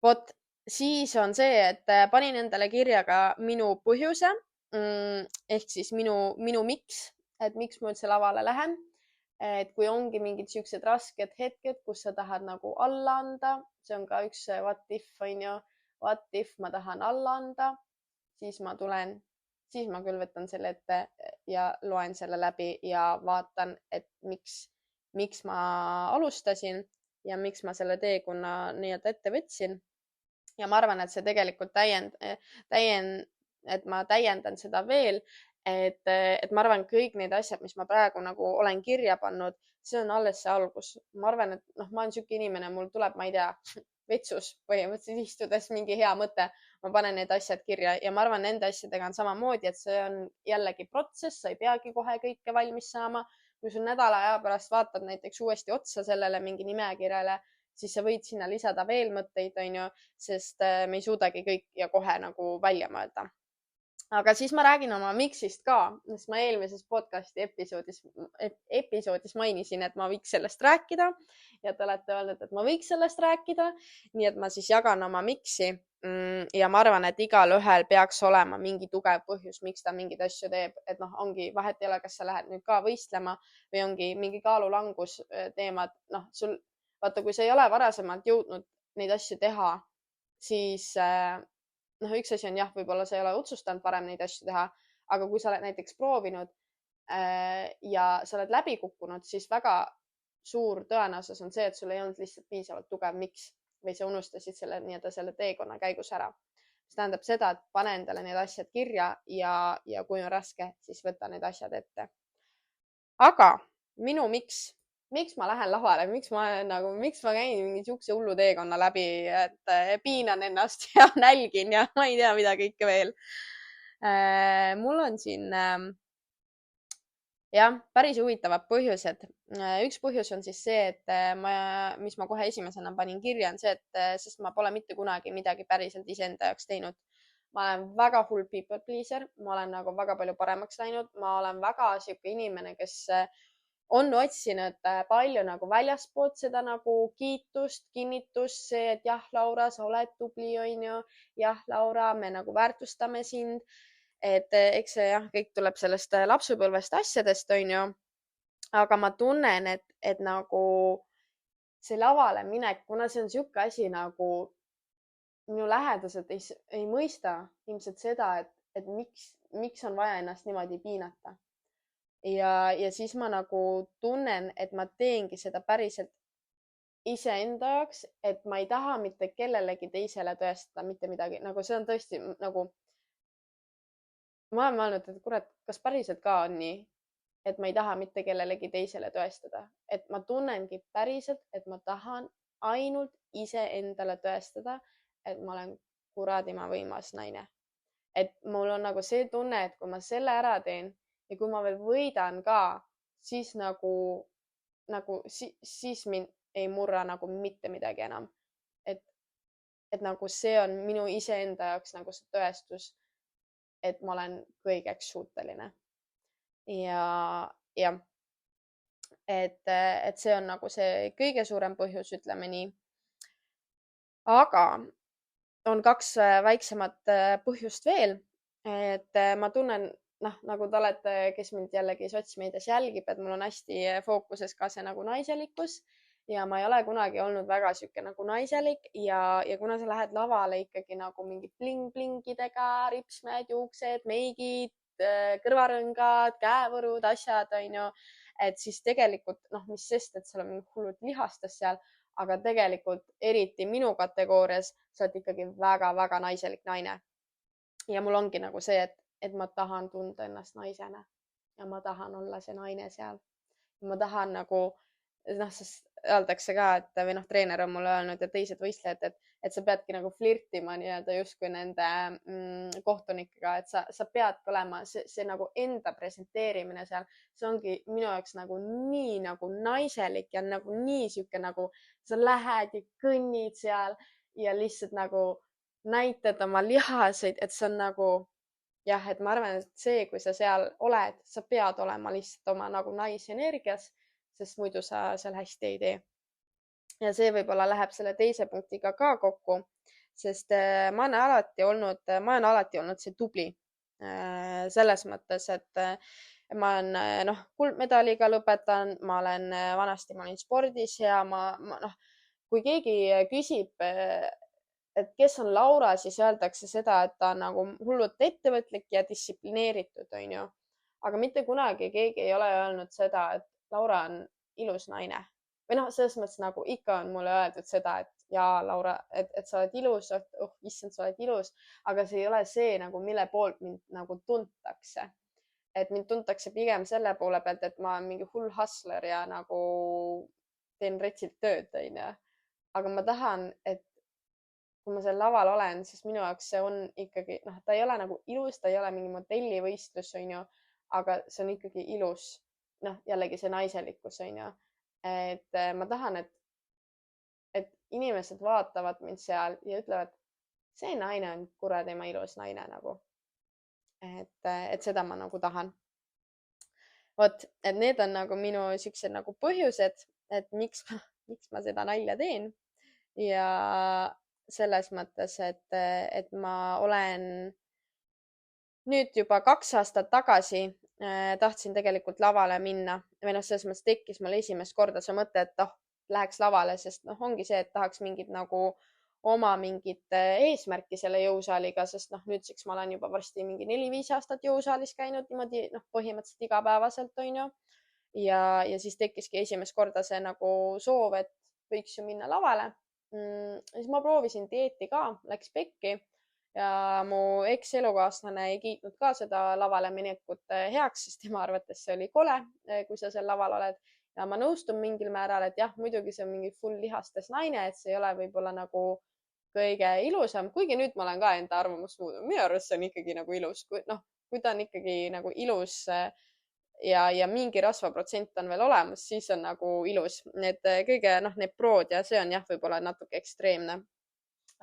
Speaker 1: Vot, siis on see, et panin endale kirja ka minu põhjuse ehk siis minu miks. Et miks ma üldse lavale lähen, et kui ongi mingid siuksed rasked hetked, kus sa tahad nagu alla anda, see on ka üks what if on ju, what if ma tahan alla anda, siis ma küll võtan selle ette ja loen selle läbi ja vaatan, et miks ma alustasin ja miks ma selle teekonna nii-öelda ette võtsin. Ja ma arvan, et see tegelikult et ma täiendan seda veel, et ma arvan, kõik need asjad, mis ma praegu nagu olen kirja pannud, see on alles see algus. Ma arvan, et noh, ma olen siuke inimene, mul tuleb, ma ei tea, vetsus põhimõtteliselt istudes mingi hea mõte, ma panen need asjad kirja ja ma arvan, nende asjadega on samamoodi, et see on jällegi protsess, sa ei peagi kohe kõike valmis saama. Kui sul nädala aja pärast vaatad näiteks uuesti otsa sellele mingi nimekirjale, siis sa võid sinna lisada veel mõtteid, onju, sest me ei suudagi kõik ja kohe nagu välja mõelda. Aga siis ma räägin oma miksist ka, sest ma eelmises podcasti episoodis mainisin, et ma võiks sellest rääkida ja te olete öelnud, et ma võiks sellest rääkida. Nii et ma siis jagan oma miksi ja ma arvan, et igal ühel peaks olema mingi tugev põhjus, miks ta mingeid asju teeb. Et noh, ongi vahet ei ole, kas sa lähed nüüd ka võistlema või ongi mingi kaalulangus teemad. Noh, vaata, kui sa ei ole varasemalt jõudnud neid asju teha, siis noh, üks asi on jah, võib-olla sa ei ole otsustanud varem neid asju teha, aga kui sa oled näiteks proovinud ja sa oled läbi kukkunud, siis väga suur tõenäosus on see, et sul ei olnud lihtsalt piisavalt tugev miks või sa unustasid selle teekonna käigus ära. See tähendab seda, et pane endale need asjad kirja ja kui on raske, siis võta need asjad ette. Aga minu miks ma lähen lavale, miks ma käin mingi siukse hullu teekonna läbi, et piinan ennast ja nälgin ja ma ei tea, mida kõike veel. Mul on siin jah, päris huvitavad põhjused. Üks põhjus on siis see, et mis ma kohe esimesena panin kirja, on see, et sest ma pole mitte kunagi midagi päriselt iseenda jaoks teinud. Ma olen väga hull people pleaser, ma olen nagu väga palju paremaks läinud, ma olen väga siuke inimene, kes on otsinud palju nagu väljaspoolt seda nagu kiitust, kinnitust, see, et jah, Laura, sa oled tubli, onju. Jah, Laura, me nagu väärtustame sind. Et eks see jah, kõik tuleb sellest lapsupõlvest asjadest, onju. Aga ma tunnen, et nagu see lavale minek, kuna see on siuke asi nagu minu lähedased ei mõista ilmselt seda, et miks on vaja ennast niimoodi piinata. Ja siis ma nagu tunnen, et ma teengi seda päriselt iseenda jaoks, et ma ei taha mitte kellelegi teisele tõestada mitte midagi. Nagu see on tõesti nagu, ma olen mõelnud, et kurat, kas päriselt ka on nii, et ma ei taha mitte kellelegi teisele tõestada. Et ma tunnengi päriselt, et ma tahan ainult iseendale tõestada, et ma olen kuradima võimas naine. Et mul on nagu see tunne, et kui ma selle ära teen, ja kui ma veel võidan ka, siis siis mind ei murra nagu mitte midagi enam. Et nagu see on minu iseenda jaoks nagu see tõestus, et ma olen kõigeks suuteline. Ja, et see on nagu see kõige suurem põhjus, ütleme nii. Aga on 2 väiksemat põhjust veel, et ma tunnen, nagu te olete, kes mind jällegi sotsmeedias jälgib, et mul on hästi fookuses ka see nagu naiselikkus ja ma ei ole kunagi olnud väga siuke nagu naiselik ja kuna sa lähed lavale ikkagi nagu mingi bling-blingidega, ripsmed, juuksed, meigid, kõrvarõngad, käevõrud, asjad, onju, et siis tegelikult mis sest, et seal on mingi hullud lihastes seal, aga tegelikult eriti minu kategoorias sa oled ikkagi väga-väga naiselik naine. Ja mul ongi nagu see, et ma tahan tunda ennast naisena ja ma tahan olla see naine seal. Ma tahan nagu, sest öeldakse ka, et või treener on mulle öelnud ja teised võistlejad, et sa peadki nagu flirtima nii-öelda justkui nende kohtunikega, et sa peadki olema see nagu enda presenteerimine seal. See ongi minu jaoks nagu nii nagu naiselik ja nagu nii siuke nagu sa lähed ja kõnnid seal ja lihtsalt nagu näitad oma lihaseid, et see on nagu jah, et ma arvan, et see, kui sa seal oled, sa pead olema lihtsalt oma nagu naisenergias, sest muidu sa seal hästi ei tee. Ja see võib-olla läheb selle teise punktiga ka kokku, sest ma olen alati olnud see tubli. Selles mõttes, et ma olen kuldmedaliga lõpetan, vanasti ma olin spordis ja kui keegi küsib, et kes on Laura, siis öeldakse seda, et ta on nagu hullult ettevõtlik ja distsiplineeritud, onju. Aga mitte kunagi keegi ei ole öelnud seda, et Laura on ilus naine. või noh, selles mõttes nagu ikka on mulle öeldud seda, et jaa, Laura, et sa oled ilus, issand, sa oled ilus, aga see ei ole see nagu, mille poolt mind nagu tuntakse. Et mind tuntakse pigem selle poole pealt, et ma olen mingi hull hustler ja nagu teen retsilt tööd, onju. Aga ma tahan, et kui ma seal laval olen, siis minu jaoks see on ikkagi, noh, ta ei ole nagu ilus, ta ei ole mingi modellivõistlus, onju, aga see on ikkagi ilus. Noh, jällegi see naiselikkus, onju. Et ma tahan, et inimesed vaatavad mind seal ja ütlevad, see naine on kuradi ma ilus naine nagu. Et seda ma nagu tahan. Vot, et need on nagu minu siuksed nagu põhjused, et miks ma seda nalja teen. Ja selles mõttes, et ma olen nüüd juba 2 aastat tagasi tahtsin tegelikult lavale minna või noh, selles mõttes tekkis mul esimest korda see mõte, et läheks lavale, sest noh, ongi see, et tahaks mingit nagu oma mingit eesmärki selle jõusaaliga, sest noh, nüüdseks ma olen juba varsti mingi 4-5 aastat jõusaalis käinud niimoodi noh, põhimõtteliselt igapäevaselt onju. Ja siis tekkiski esimest korda see nagu soov, et võiks ju minna lavale. Siis ma proovisin dieeti ka, läks pekki ja mu eks-elukaaslane ei kiitnud ka seda lavale minekut heaks, sest tema arvates see oli kole, kui sa seal laval oled. Ja ma nõustun mingil määral, et jah, muidugi see on mingi full lihastes naine, et see ei ole võib-olla nagu kõige ilusam, kuigi nüüd ma olen ka enda arvamust muutnud. Minu arust see on ikkagi nagu ilus, kui ta on ikkagi nagu ilus ja mingi rasvaprotsent on veel olemas, siis on nagu ilus. Need kõige, need prood ja see on jah, võib-olla natuke ekstreemne.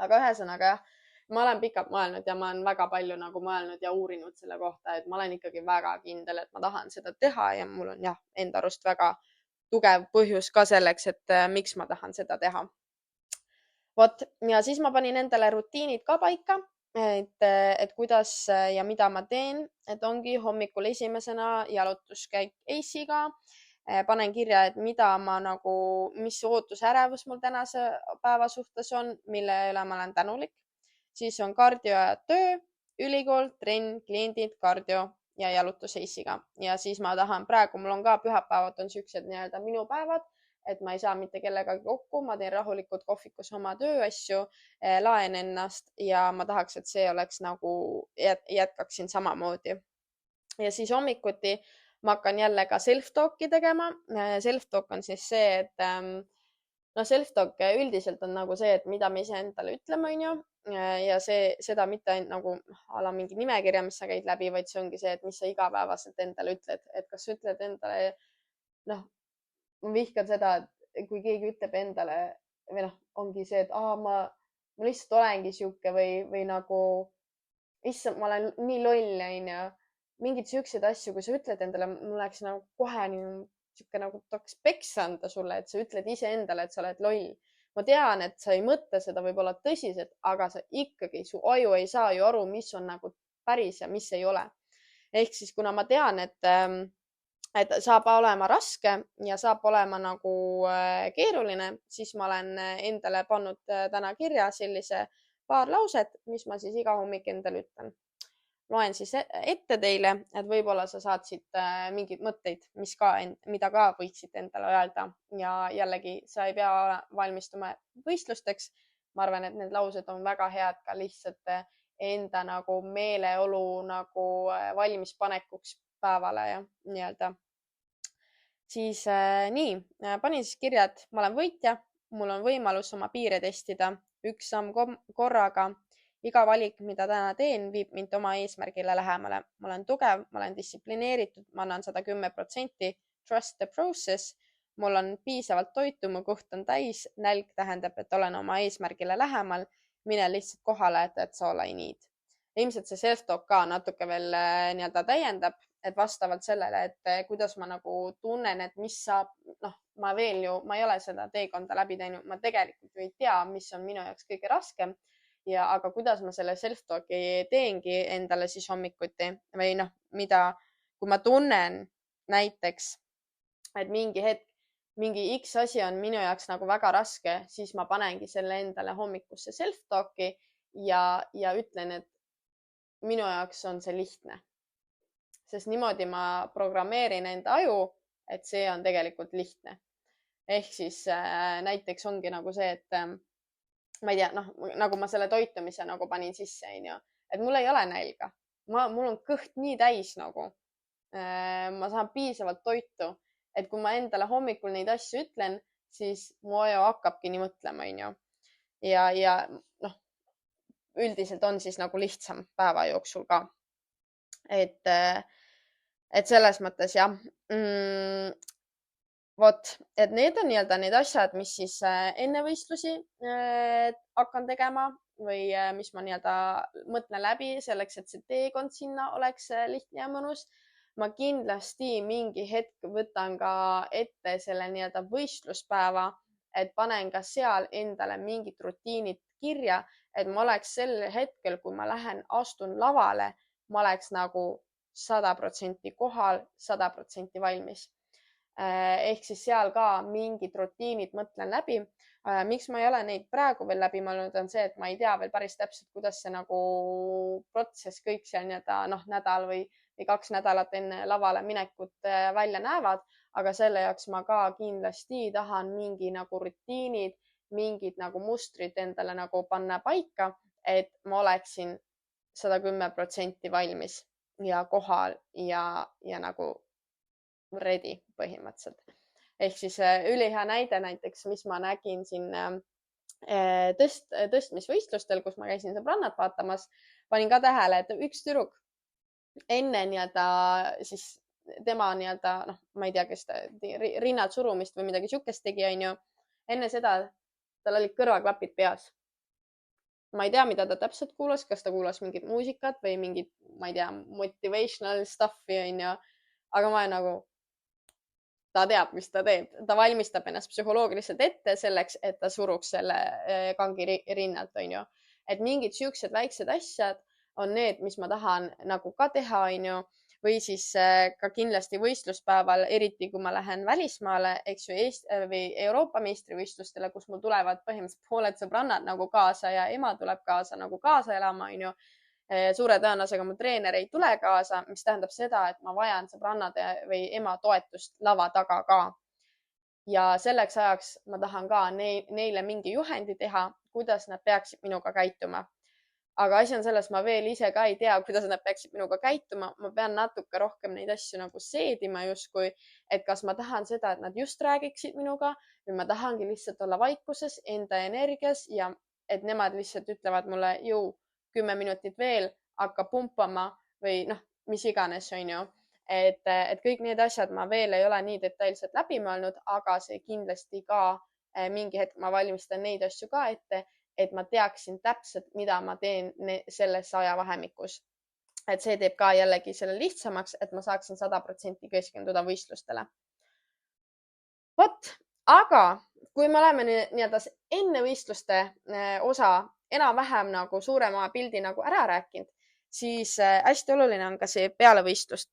Speaker 1: Aga ühesõnaga jah, ma olen pikalt mõelnud ja ma olen väga palju nagu mõelnud ja uurinud selle kohta, et ma olen ikkagi väga kindel, et ma tahan seda teha ja mul on jah, enda arust väga tugev põhjus ka selleks, et miks ma tahan seda teha. Vot, ja siis ma panin endale rutiinid ka paika, et kuidas ja mida ma teen, et ongi hommikul esimesena jalutuskäik Ace'iga. Panen kirja, et mida ma nagu, mis ootusärevus mul tänase päeva suhtes on, mille üle ma olen tänulik. Siis on kardio ja töö, ülikool, trenn, kliendid, kardio ja jalutus Ace'iga. Ja siis ma tahan, praegu mul on ka pühapäevad on siuksed nii-öelda minu päevad, et ma ei saa mitte kellegagi kokku, ma teen rahulikult kohvikus oma tööasju, laen ennast ja ma tahaks, et see oleks nagu jätkaksin samamoodi. Ja siis hommikuti ma hakkan jälle ka self-talk'i tegema. Self-talk on siis see, et self-talk üldiselt on nagu see, et mida me ise endale ütleme, onju. Ja seda mitte ainult nagu ala mingi nimekirja, mis sa käid läbi, vaid see ongi see, et mis sa igapäevaselt endale ütled, et kas sa ütled endale, ma vihkan seda, et kui keegi ütleb endale või ongi see, et ma lihtsalt olengi sihuke või nagu, issand, ma olen nii loll, onju. Mingid siukseid asju, kui sa ütled endale, mul läheks nagu kohe sihuke nagu tahaks peksa anda sulle, et sa ütled ise endale, et sa oled loll. Ma tean, et sa ei mõtle seda võib-olla tõsiselt, aga sa ikkagi, su aju ei saa ju aru, mis on nagu päris ja mis ei ole. Ehk siis, kuna ma tean, et saab olema raske ja saab olema nagu keeruline, siis ma olen endale pannud täna kirja sellise paar lauset, mis ma siis iga hommik endale ütlen. Loen siis ette teile, et võib-olla sa saad siit mingeid mõtteid, mida ka võiksid endale öelda. Ja jällegi, sa ei pea valmistuma võistlusteks. Ma arvan, et need laused on väga head ka lihtsalt enda nagu meeleolu nagu valmis panekuks päevale ja nii-öelda. Siis nii, panin siis kirja, et ma olen võitja, mul on võimalus oma piire testida, üks samm korraga. Iga valik, mida täna teen, viib mind oma eesmärgile lähemale. Ma olen tugev, ma olen distsiplineeritud, ma annan 110%, trust the process. Mul on piisavalt toitu, mu kõht on täis, nälg tähendab, et olen oma eesmärgile lähemal. Mine lihtsalt kohale, et sa ole need. Ilmselt see self-talk ka natuke veel nii-öelda täiendab, et vastavalt sellele, et kuidas ma nagu tunnen, et mis saab, ma ei ole seda teekonda läbi teinud, ma tegelikult ei tea, mis on minu jaoks kõige raskem. Aga kuidas ma selle self-talk'i teengi endale siis hommikuti või kui ma tunnen näiteks, et mingi hetk, mingi X asi on minu jaoks nagu väga raske, siis ma panengi selle endale hommikusse self-talk'i ja ütlen, et minu jaoks on see lihtne. Sest niimoodi ma programmeerin enda aju, et see on tegelikult lihtne. ehk siis näiteks ongi nagu see, et ma ei tea, noh, nagu ma selle toitumise nagu panin sisse, onju, et mul ei ole nälga. Mul on kõht nii täis nagu. Ma saan piisavalt toitu, et kui ma endale hommikul neid asju ütlen, siis mu aju hakkabki nii mõtlema, onju. Ja noh, üldiselt on siis nagu lihtsam päeva jooksul ka. Et selles mõttes jah. Vot, et need on nii-öelda need asjad, mis siis enne võistlusi hakkan tegema või mis ma nii-öelda mõtlen läbi selleks, et see teekond sinna oleks lihtne ja mõnus. Ma kindlasti mingi hetk võtan ka ette selle nii-öelda võistluspäeva, et panen ka seal endale mingid rutiinid kirja, et ma oleks sel hetkel, kui ma astun lavale, ma oleks nagu 100% kohal, 100% valmis. Ehk siis seal ka mingid rutiinid mõtlen läbi. Miks ma ei ole neid praegu veel läbi mõelnud, on see, et ma ei tea veel päris täpselt, kuidas see nagu protsess kõik seal nii-öelda nädal või 2 nädalat enne lavale minekut välja näevad, aga selle jaoks ma ka kindlasti tahan mingi nagu rutiinid, mingid nagu mustrid endale nagu panna paika, et ma oleksin 110% valmis ja kohal ja nagu ready põhimõtteliselt. Ehk siis ülihea näide näiteks, mis ma nägin siin tõstmisvõistlustel, kus ma käisin sõbrannat vaatamas, panin ka tähele, et üks tüdruk enne nii-öelda siis tema nii-öelda, noh, ma ei tea, kes ta rinnad surumist või midagi sihukest tegi, onju. Enne seda tal olid kõrvaklapid peas. Ma ei tea, mida ta täpselt kuulas, kas ta kuulas mingit muusikat või mingit, ma ei tea, motivational stuff'i, onju. Aga ma olen nagu, ta teab, mis ta teeb. Ta valmistab ennast psühholoogiliselt ette selleks, et ta suruks selle kangi rinnalt, onju. Et mingid siuksed väiksed asjad on need, mis ma tahan nagu ka teha, onju. Või siis ka kindlasti võistluspäeval, eriti kui ma lähen välismaale, eks ju, või Euroopa meistrivõistlustele, kus mul tulevad põhimõtteliselt pooled sõbrannad nagu kaasa ja ema tuleb kaasa nagu kaasa elama, onju. Suure tõenäosusega mu treener ei tule kaasa, mis tähendab seda, et ma vajan sõbrannade või ema toetust lava taga ka. Ja selleks ajaks ma tahan ka neile mingi juhendi teha, kuidas nad peaksid minuga käituma. Aga asi on selles, ma veel ise ka ei tea, kuidas nad peaksid minuga käituma. Ma pean natuke rohkem neid asju nagu seedima justkui, et kas ma tahan seda, et nad just räägiksid minuga või ma tahangi lihtsalt olla vaikuses, enda energias ja et nemad lihtsalt ütlevad mulle, 10 minutit veel, hakka pumpama või noh, mis iganes, onju. Et kõik need asjad ma veel ei ole nii detailselt läbi mõelnud, aga see kindlasti ka mingi hetk ma valmistan neid asju ka ette, et ma teaksin täpselt, mida ma teen selles ajavahemikus. Et see teeb ka jällegi selle lihtsamaks, et ma saaksin 100% keskenduda võistlustele. Vot, aga kui me oleme nii-öelda enne võistluste osa enam-vähem nagu suurema pildi nagu ära rääkinud, siis hästi oluline on ka see peale võistlust.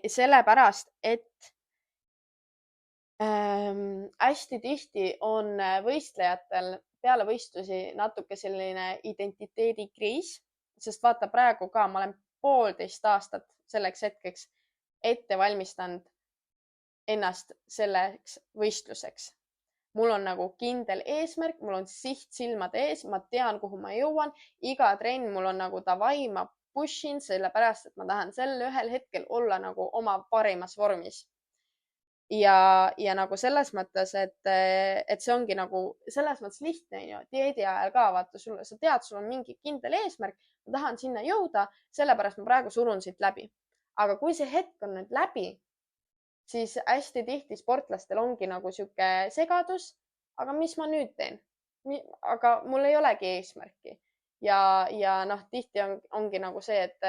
Speaker 1: Sellepärast, et hästi tihti on võistlejatel peale võistlusi natuke selline identiteedikriis, sest vaata praegu ka ma olen 1,5 aastat selleks hetkeks ette valmistanud ennast selleks võistluseks. Mul on nagu kindel eesmärk, mul on siht silmade ees, ma tean, kuhu ma jõuan. Iga trenn mul on nagu davai, ma pushin sellepärast, et ma tahan sel ühel hetkel olla nagu oma parimas vormis. Ja nagu selles mõttes, et see ongi nagu selles mõttes lihtne, ju. Dieedi ajal ka, vaata, sa tead, sul on mingi kindel eesmärk, ma tahan sinna jõuda, sellepärast ma praegu surun siit läbi. Aga kui see hetk on nüüd läbi, siis hästi tihti sportlastel ongi nagu sihuke segadus, aga mis ma nüüd teen? Aga mul ei olegi eesmärki. Ja noh, tihti ongi nagu see, et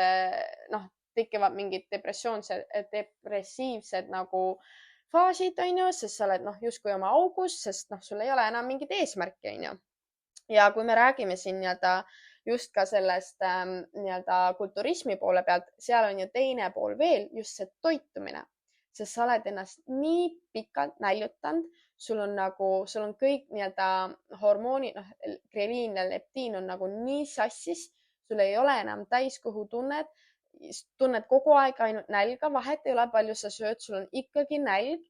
Speaker 1: noh, tekivad mingid depressiivsed nagu faasid, onju, sest sa oled noh, justkui oma augus, sest noh, sul ei ole enam mingit eesmärki, onju. Ja kui me räägime siin nii-öelda just ka sellest nii-öelda kulturismi poole pealt, seal on ju teine pool veel, just see toitumine. Sest sa oled ennast nii pikalt näljutanud, sul on kõik nii-öelda hormoonid, noh, greliin ja leptiin on nagu nii sassis, sul ei ole enam täiskõhu tunned kogu aeg ainult nälga, vahet ei ole palju sa sööd, sul on ikkagi nälg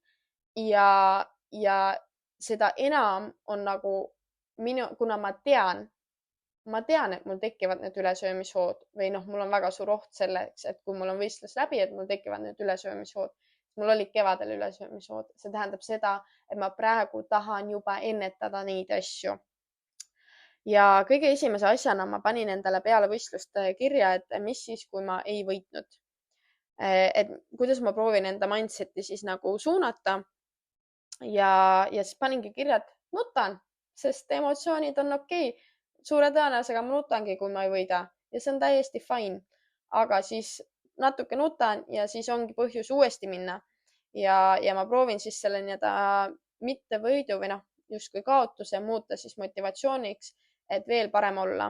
Speaker 1: ja ja seda enam on nagu kuna ma tean, et mul tekivad need ülesöömishood või noh, mul on väga suur oht selleks, et kui mul on võistlus läbi, et mul tekivad need ülesöömishood. Mul olid kevadel ülesöömishood. See tähendab seda, et ma praegu tahan juba ennetada neid asju. Ja kõige esimese asjana ma panin endale peale võistlust kirja, et mis siis, kui ma ei võitnud. Et kuidas ma proovin enda mindseti siis nagu suunata. Ja siis paningi kirja, et nutan, sest emotsioonid on okei. Suure tõenäosusega ma nutangi, kui ma ei võida ja see on täiesti fine. Aga siis natuke nutan ja siis ongi põhjus uuesti minna. Ja ma proovin siis selle mitte võidu või noh, justkui kaotuse muuta siis motivatsiooniks, et veel parem olla.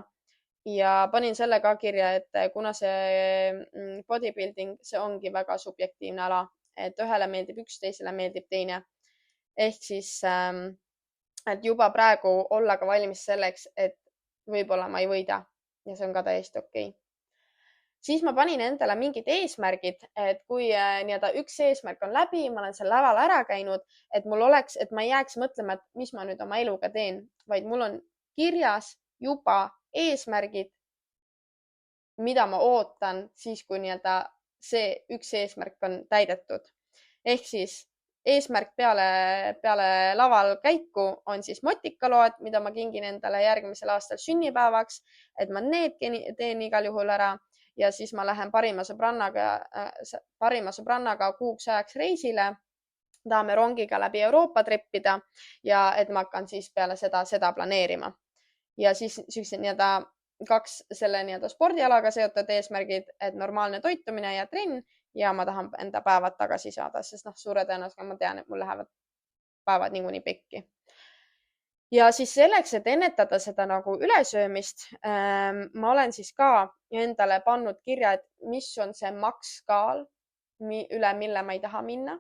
Speaker 1: Ja panin selle ka kirja, et kuna see bodybuilding, see ongi väga subjektiivne ala, et ühele meeldib üks, teisele meeldib teine. Ehk siis, et juba praegu olla ka valmis selleks, et võib-olla ma ei võida ja see on ka täiesti okei. Siis ma panin endale mingid eesmärgid, et kui üks eesmärk on läbi, ma olen seal laval ära käinud, et mul oleks, et ma ei jääks mõtlema, et mis ma nüüd oma eluga teen, vaid mul on kirjas juba eesmärgid, mida ma ootan siis, kui see üks eesmärk on täidetud. Ehk siis eesmärk peale laval käiku on siis motikalood, mida ma kingin endale järgmisel aastal sünnipäevaks, et ma need teen igal juhul ära ja siis ma lähen parima sõbrannaga kuuks ajaks reisile. Tahame rongiga läbi Euroopa treppida ja et ma hakkan siis peale seda planeerima. Ja siis kaks selle spordialaga seotud eesmärgid, et normaalne toitumine ja trenn. Ja ma tahan enda päevad tagasi saada, sest suure tõenäosusega ma tean, et mul lähevad päevad niikuinii pekki. Ja siis selleks, et ennetada seda nagu ülesöömist, ma olen siis ka endale pannud kirja, et mis on see makskaal, üle mille ma ei taha minna.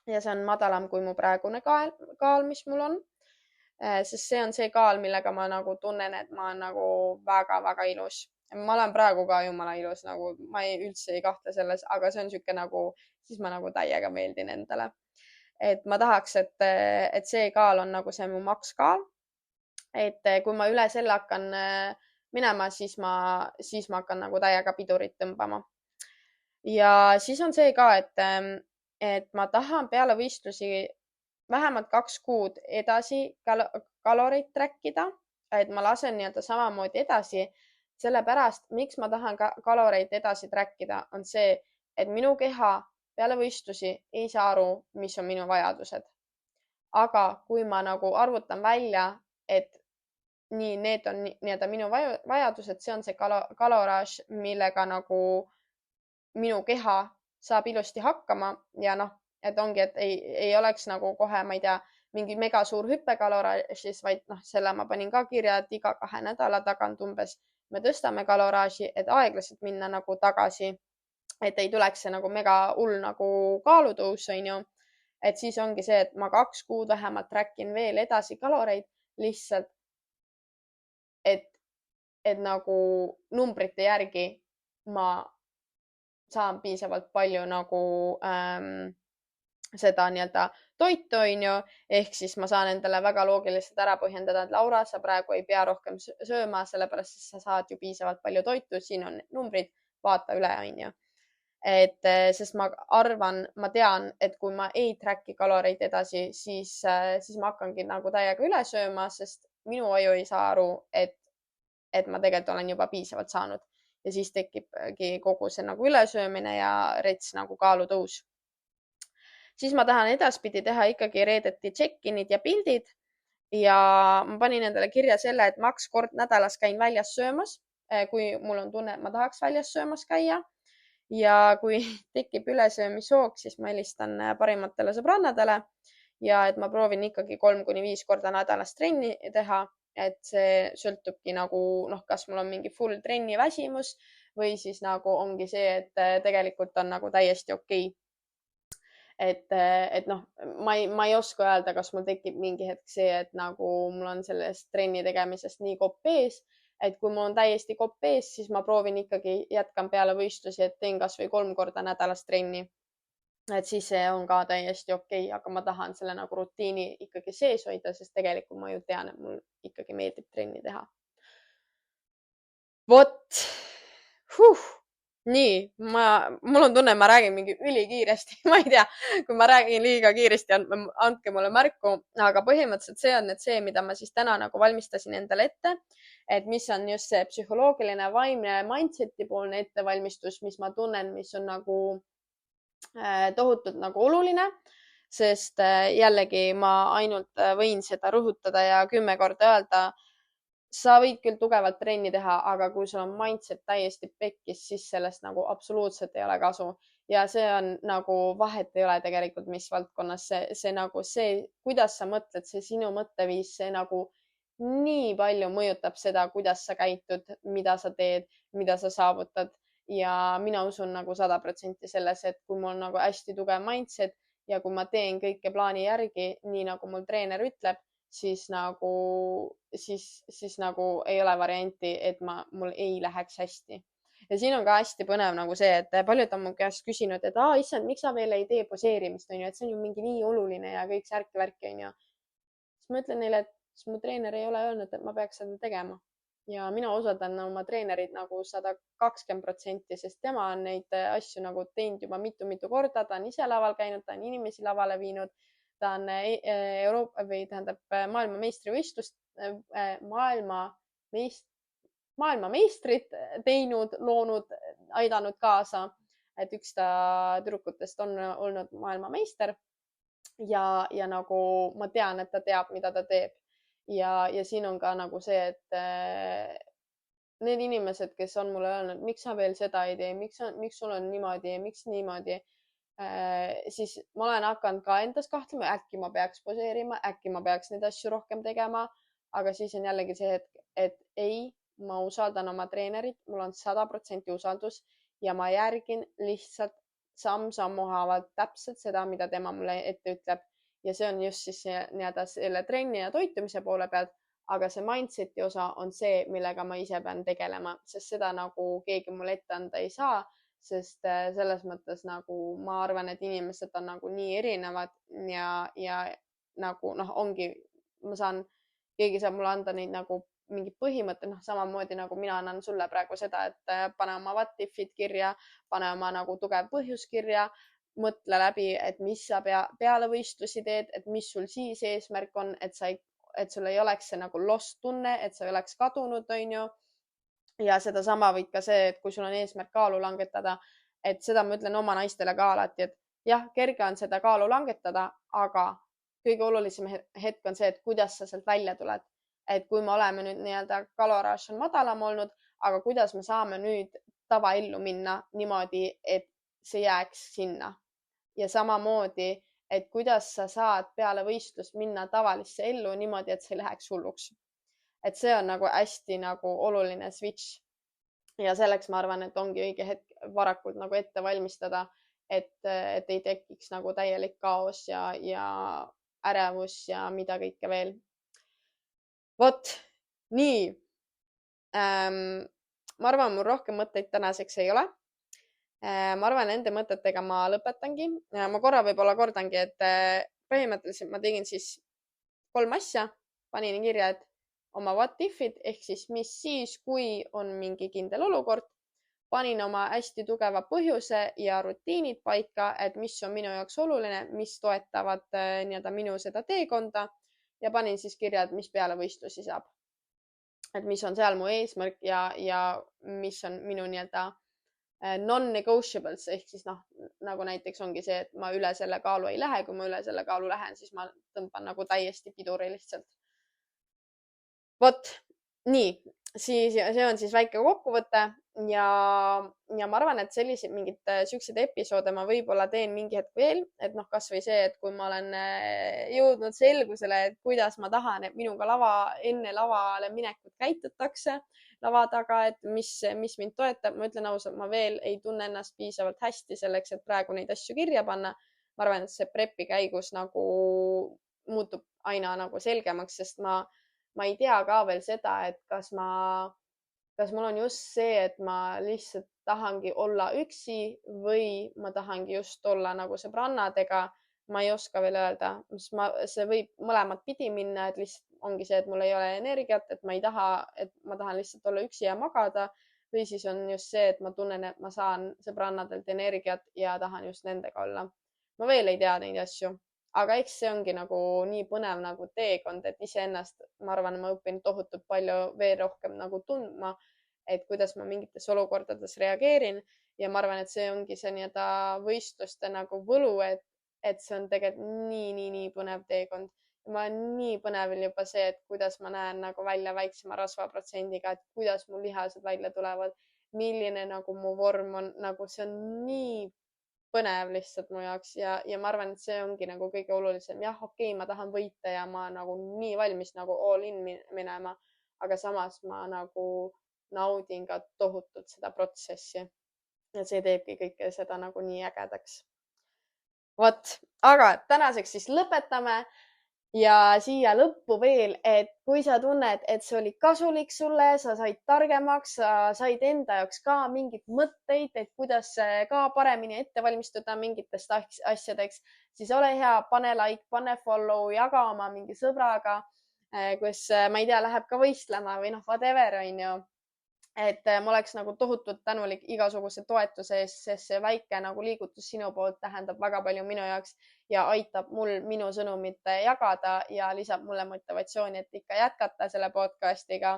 Speaker 1: Ja see on madalam kui mu praegune kaal, mis mul on. Sest see on see kaal, millega ma nagu tunnen, et ma olen nagu väga-väga ilus. Ma olen praegu ka jumala ilus, nagu ma üldse ei kahtle selles, aga see on siuke nagu, siis ma nagu täiega meeldin endale. Et ma tahaks, et see kaal on nagu see mu makskaal. Et kui ma üle selle hakkan minema, siis ma hakkan nagu täiega pidurit tõmbama. Ja siis on see ka, et ma tahan peale võistlusi vähemalt 2 kuud edasi kaloreid trackida, et ma lasen samamoodi edasi. Sellepärast, miks ma tahan kaloreid edasi trackida, on see, et minu keha peale võistlusi ei saa aru, mis on minu vajadused. Aga kui ma nagu arvutan välja, et nii need on minu vajadused, see on see kaloraaž, millega nagu minu keha saab ilusti hakkama ja et ongi, et ei oleks nagu kohe, ma ei tea, mingi mega suur hüppe kaloraažis, vaid selle ma panin ka kirja, et iga 2 nädala tagant umbes me tõstame kaloraaži, et aeglaselt minna nagu tagasi, et ei tuleks see nagu mega hull nagu kaalutõus, on ju. Et siis ongi see, et ma 2 kuud vähemalt trackin veel edasi kaloreid lihtsalt, et nagu numbrite järgi ma saan piisavalt palju nagu seda toitu, on ju, ehk siis ma saan endale väga loogiliselt ära põhjendada, et Laura, sa praegu ei pea rohkem sööma, sellepärast sa saad ju piisavalt palju toitu, siin on numbrid, vaata üle, on ju. Et sest ma tean, et kui ma ei tracki kaloreid edasi, siis ma hakkangi nagu täiega üle sööma, sest minu aju ei saa aru, et ma tegelikult olen juba piisavalt saanud ja siis tekibki kogu see nagu ülesöömine ja rets nagu kaalutõus. Siis ma tahan edaspidi teha ikkagi reedeti check-inid ja pildid ja ma panin endale kirja selle, et maks kord nädalas käin väljas söömas, kui mul on tunne, et ma tahaks väljas söömas käia. Ja kui tekib ülesöömishoog, siis ma helistan parimatele sõbrannadele ja et ma proovin ikkagi 3-5 korda nädalas trenni teha, et see sõltubki nagu, kas mul on mingi full trenni väsimus või siis nagu ongi see, et tegelikult on nagu täiesti okei. Et ma ei oska öelda, kas mul tekib mingi hetk see, et nagu mul on sellest trenni tegemisest nii kopp ees, et kui mul on täiesti kopp ees, siis ma proovin ikkagi jätkan peale võistlusi, et teen kas või 3 korda nädalas trenni. et siis see on ka täiesti okei, aga ma tahan selle nagu rutiini ikkagi sees hoida, sest tegelikult ma ju tean, et mul ikkagi meeldib trenni teha. Vot. Nii, mul on tunne, ma räägin mingi ülikiiresti, ma ei tea, kui ma räägin liiga kiiresti, andke mulle märku, aga põhimõtteliselt see on nüüd see, mida ma siis täna nagu valmistasin endale ette, et mis on just see psühholoogiline, vaimne, mindset'i poolne ettevalmistus, mis ma tunnen, mis on nagu tohutult nagu oluline, sest jällegi ma ainult võin seda rõhutada ja 10 korda öelda, sa võid küll tugevalt trenni teha, aga kui sul on mindset täiesti pekkis, siis sellest nagu absoluutselt ei ole kasu. Ja see on nagu vahet ei ole tegelikult, mis valdkonnas see nagu see, kuidas sa mõtled, see sinu mõtteviis, see nagu nii palju mõjutab seda, kuidas sa käitud, mida sa teed, mida sa saavutad. Ja mina usun nagu 100% selles, et kui mul nagu hästi tugev mindset ja kui ma teen kõike plaani järgi, nii nagu mul treener ütleb, siis nagu ei ole varianti, et mul ei läheks hästi. Ja siin on ka hästi põnev nagu see, et paljud on mu käest küsinud, et issand, miks sa veel ei tee poseerimist, on ju, et see on ju mingi nii oluline ja kõik särk-värki, on ju. Siis ma ütlen neile, et mu treener ei ole öelnud, et ma peaks seda tegema. Ja mina usaldan oma treenerit nagu 120%, sest tema on neid asju nagu teinud juba mitu-mitu korda, ta on ise laval käinud, ta on inimesi lavale viinud, ta on Euroopa või tähendab maailmameistrivõistlust, maailmameistrit teinud, loonud, aidanud kaasa, et üks ta tüdrukutest on olnud maailmameister ja nagu ma tean, et ta teab, mida ta teeb. Ja siin on ka nagu see, et need inimesed, kes on mulle öelnud, miks sa veel seda ei tee, miks sul on niimoodi ja miks niimoodi, siis ma olen hakanud ka endas kahtlema, äkki ma peaks poseerima, äkki ma peaks neid asju rohkem tegema, aga siis on jällegi see hetk, et ei, ma usaldan oma treenerit, mul on 100% usaldus ja ma järgin lihtsalt samm-sammu haavalt täpselt seda, mida tema mulle ette ütleb. Ja see on just siis nii-öelda selle trenni ja toitumise poole pealt, aga see mindset'i osa on see, millega ma ise pean tegelema, sest seda nagu keegi mulle ette anda ei saa, sest selles mõttes nagu ma arvan, et inimesed on nagu nii erinevad ja nagu ongi, keegi saab mulle anda neid nagu mingi põhimõte, samamoodi nagu mina annan sulle praegu seda, et pane oma what-if'id kirja, pane oma nagu tugev põhjus kirja, mõtle läbi, et mis sa peale võistlusi teed, et mis sul siis eesmärk on, et sul ei oleks see nagu lost tunne, et sa ei oleks kadunud, on ju. Ja sedasama võid ka see, et kui sul on eesmärk kaalu langetada, et seda ma ütlen oma naistele ka alati, et jah, kerge on seda kaalu langetada, aga kõige olulisem hetk on see, et kuidas sa sealt välja tuled. Et kui me oleme nüüd nii-öelda kaloraaž on madalam olnud, aga kuidas me saame nüüd tavaellu minna niimoodi, et see jääks sinna. Ja samamoodi, et kuidas sa saad peale võistlust minna tavalisse ellu niimoodi, et see ei läheks hulluks. Et see on nagu hästi nagu oluline switch. Ja selleks ma arvan, et ongi õige hetk varakult nagu ette valmistada, et ei tekiks nagu täielik kaos ja ärevus ja mida kõike veel. Vot, nii. Ma arvan, mul rohkem mõtteid tänaseks ei ole. Ma arvan, nende mõtetega ma lõpetangi. Ma korra võib-olla kordangi, et põhimõtteliselt ma tegin siis 3 asja, panin kirja, et oma what if'id ehk siis mis siis, kui on mingi kindel olukord, panin oma hästi tugeva põhjuse ja rutiinid paika, et mis on minu jaoks oluline, mis toetavad nii-öelda minu seda teekonda ja panin siis kirja, et mis peale võistlusi saab. Et mis on seal mu eesmärk ja mis on minu nii-öelda non-negotiables ehk siis nagu näiteks ongi see, et ma üle selle kaalu ei lähe, kui ma üle selle kaalu lähen, siis ma tõmban nagu täiesti piduri lihtsalt. Vot, nii, siis see on siis väike kokkuvõte ja ma arvan, et selliseid mingid siukseid episoode ma võib-olla teen mingi hetk veel, et kasvõi see, et kui ma olen jõudnud selgusele, et kuidas ma tahan, et minuga enne lavale minekut käitutakse lava taga, et mis mind toetab, ma ütlen ausalt, ma veel ei tunne ennast piisavalt hästi selleks, et praegu neid asju kirja panna. Ma arvan, et see prepi käigus nagu muutub aina nagu selgemaks, sest ma ei tea ka veel seda, et kas ma kas mul on just see, et ma lihtsalt tahangi olla üksi või ma tahangi just olla nagu sõbrannadega, ma ei oska veel öelda, see võib mõlemat pidi minna, et lihtsalt ongi see, et mul ei ole energiat, et ma ei taha, et ma tahan lihtsalt olla üksi ja magada või siis on just see, et ma tunnen, et ma saan sõbrannadelt energiat ja tahan just nendega olla. Ma veel ei tea neid asju, aga eks see ongi nagu nii põnev nagu teekond, et iseennast, ma arvan, ma õpin tohutult palju veel rohkem nagu tundma, et kuidas ma mingites olukordades reageerin ja ma arvan, et see ongi see nii-öelda võistluste nagu võlu, et see on tegelikult nii põnev teekond. Ma olen nii põnevil juba see, et kuidas ma näen nagu välja väiksema rasvaprotsendiga, et kuidas mu lihased välja tulevad, milline nagu mu vorm on, nagu see on nii põnev lihtsalt mu jaoks ja ma arvan, et see ongi nagu kõige olulisem. Jah, okei, ma tahan võita ja ma nagu nii valmis nagu all in minema, aga samas ma nagu naudin ka tohutult seda protsessi. Ja see teebki kõike seda nagu nii ägedaks. Vot, aga tänaseks siis lõpetame. Ja siia lõppu veel, et kui sa tunned, et see oli kasulik sulle, sa said targemaks, sa said enda jaoks ka mingid mõtteid, et kuidas ka paremini ette valmistuda mingitest asjadeks, siis ole hea, pane like, pane follow, jaga oma mingi sõbraga, kus, ma ei tea, läheb ka võistlema või whatever, on ju. Et ma oleks nagu tohutult tänulik igasuguse toetuse eest, sest see väike nagu liigutus sinu poolt tähendab väga palju minu jaoks ja aitab mul minu sõnumit jagada ja lisab mulle motivatsiooni, et ikka jätkata selle podcastiga.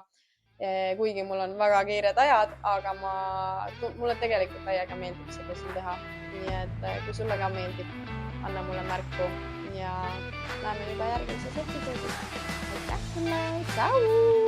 Speaker 1: Kuigi mul on väga kiired ajad, aga mulle tegelikult täiega meeldib seda siin teha. Nii et kui sulle ka meeldib, anna mulle märku ja näeme juba järgmises episoodis. Aitäh sulle, tšau!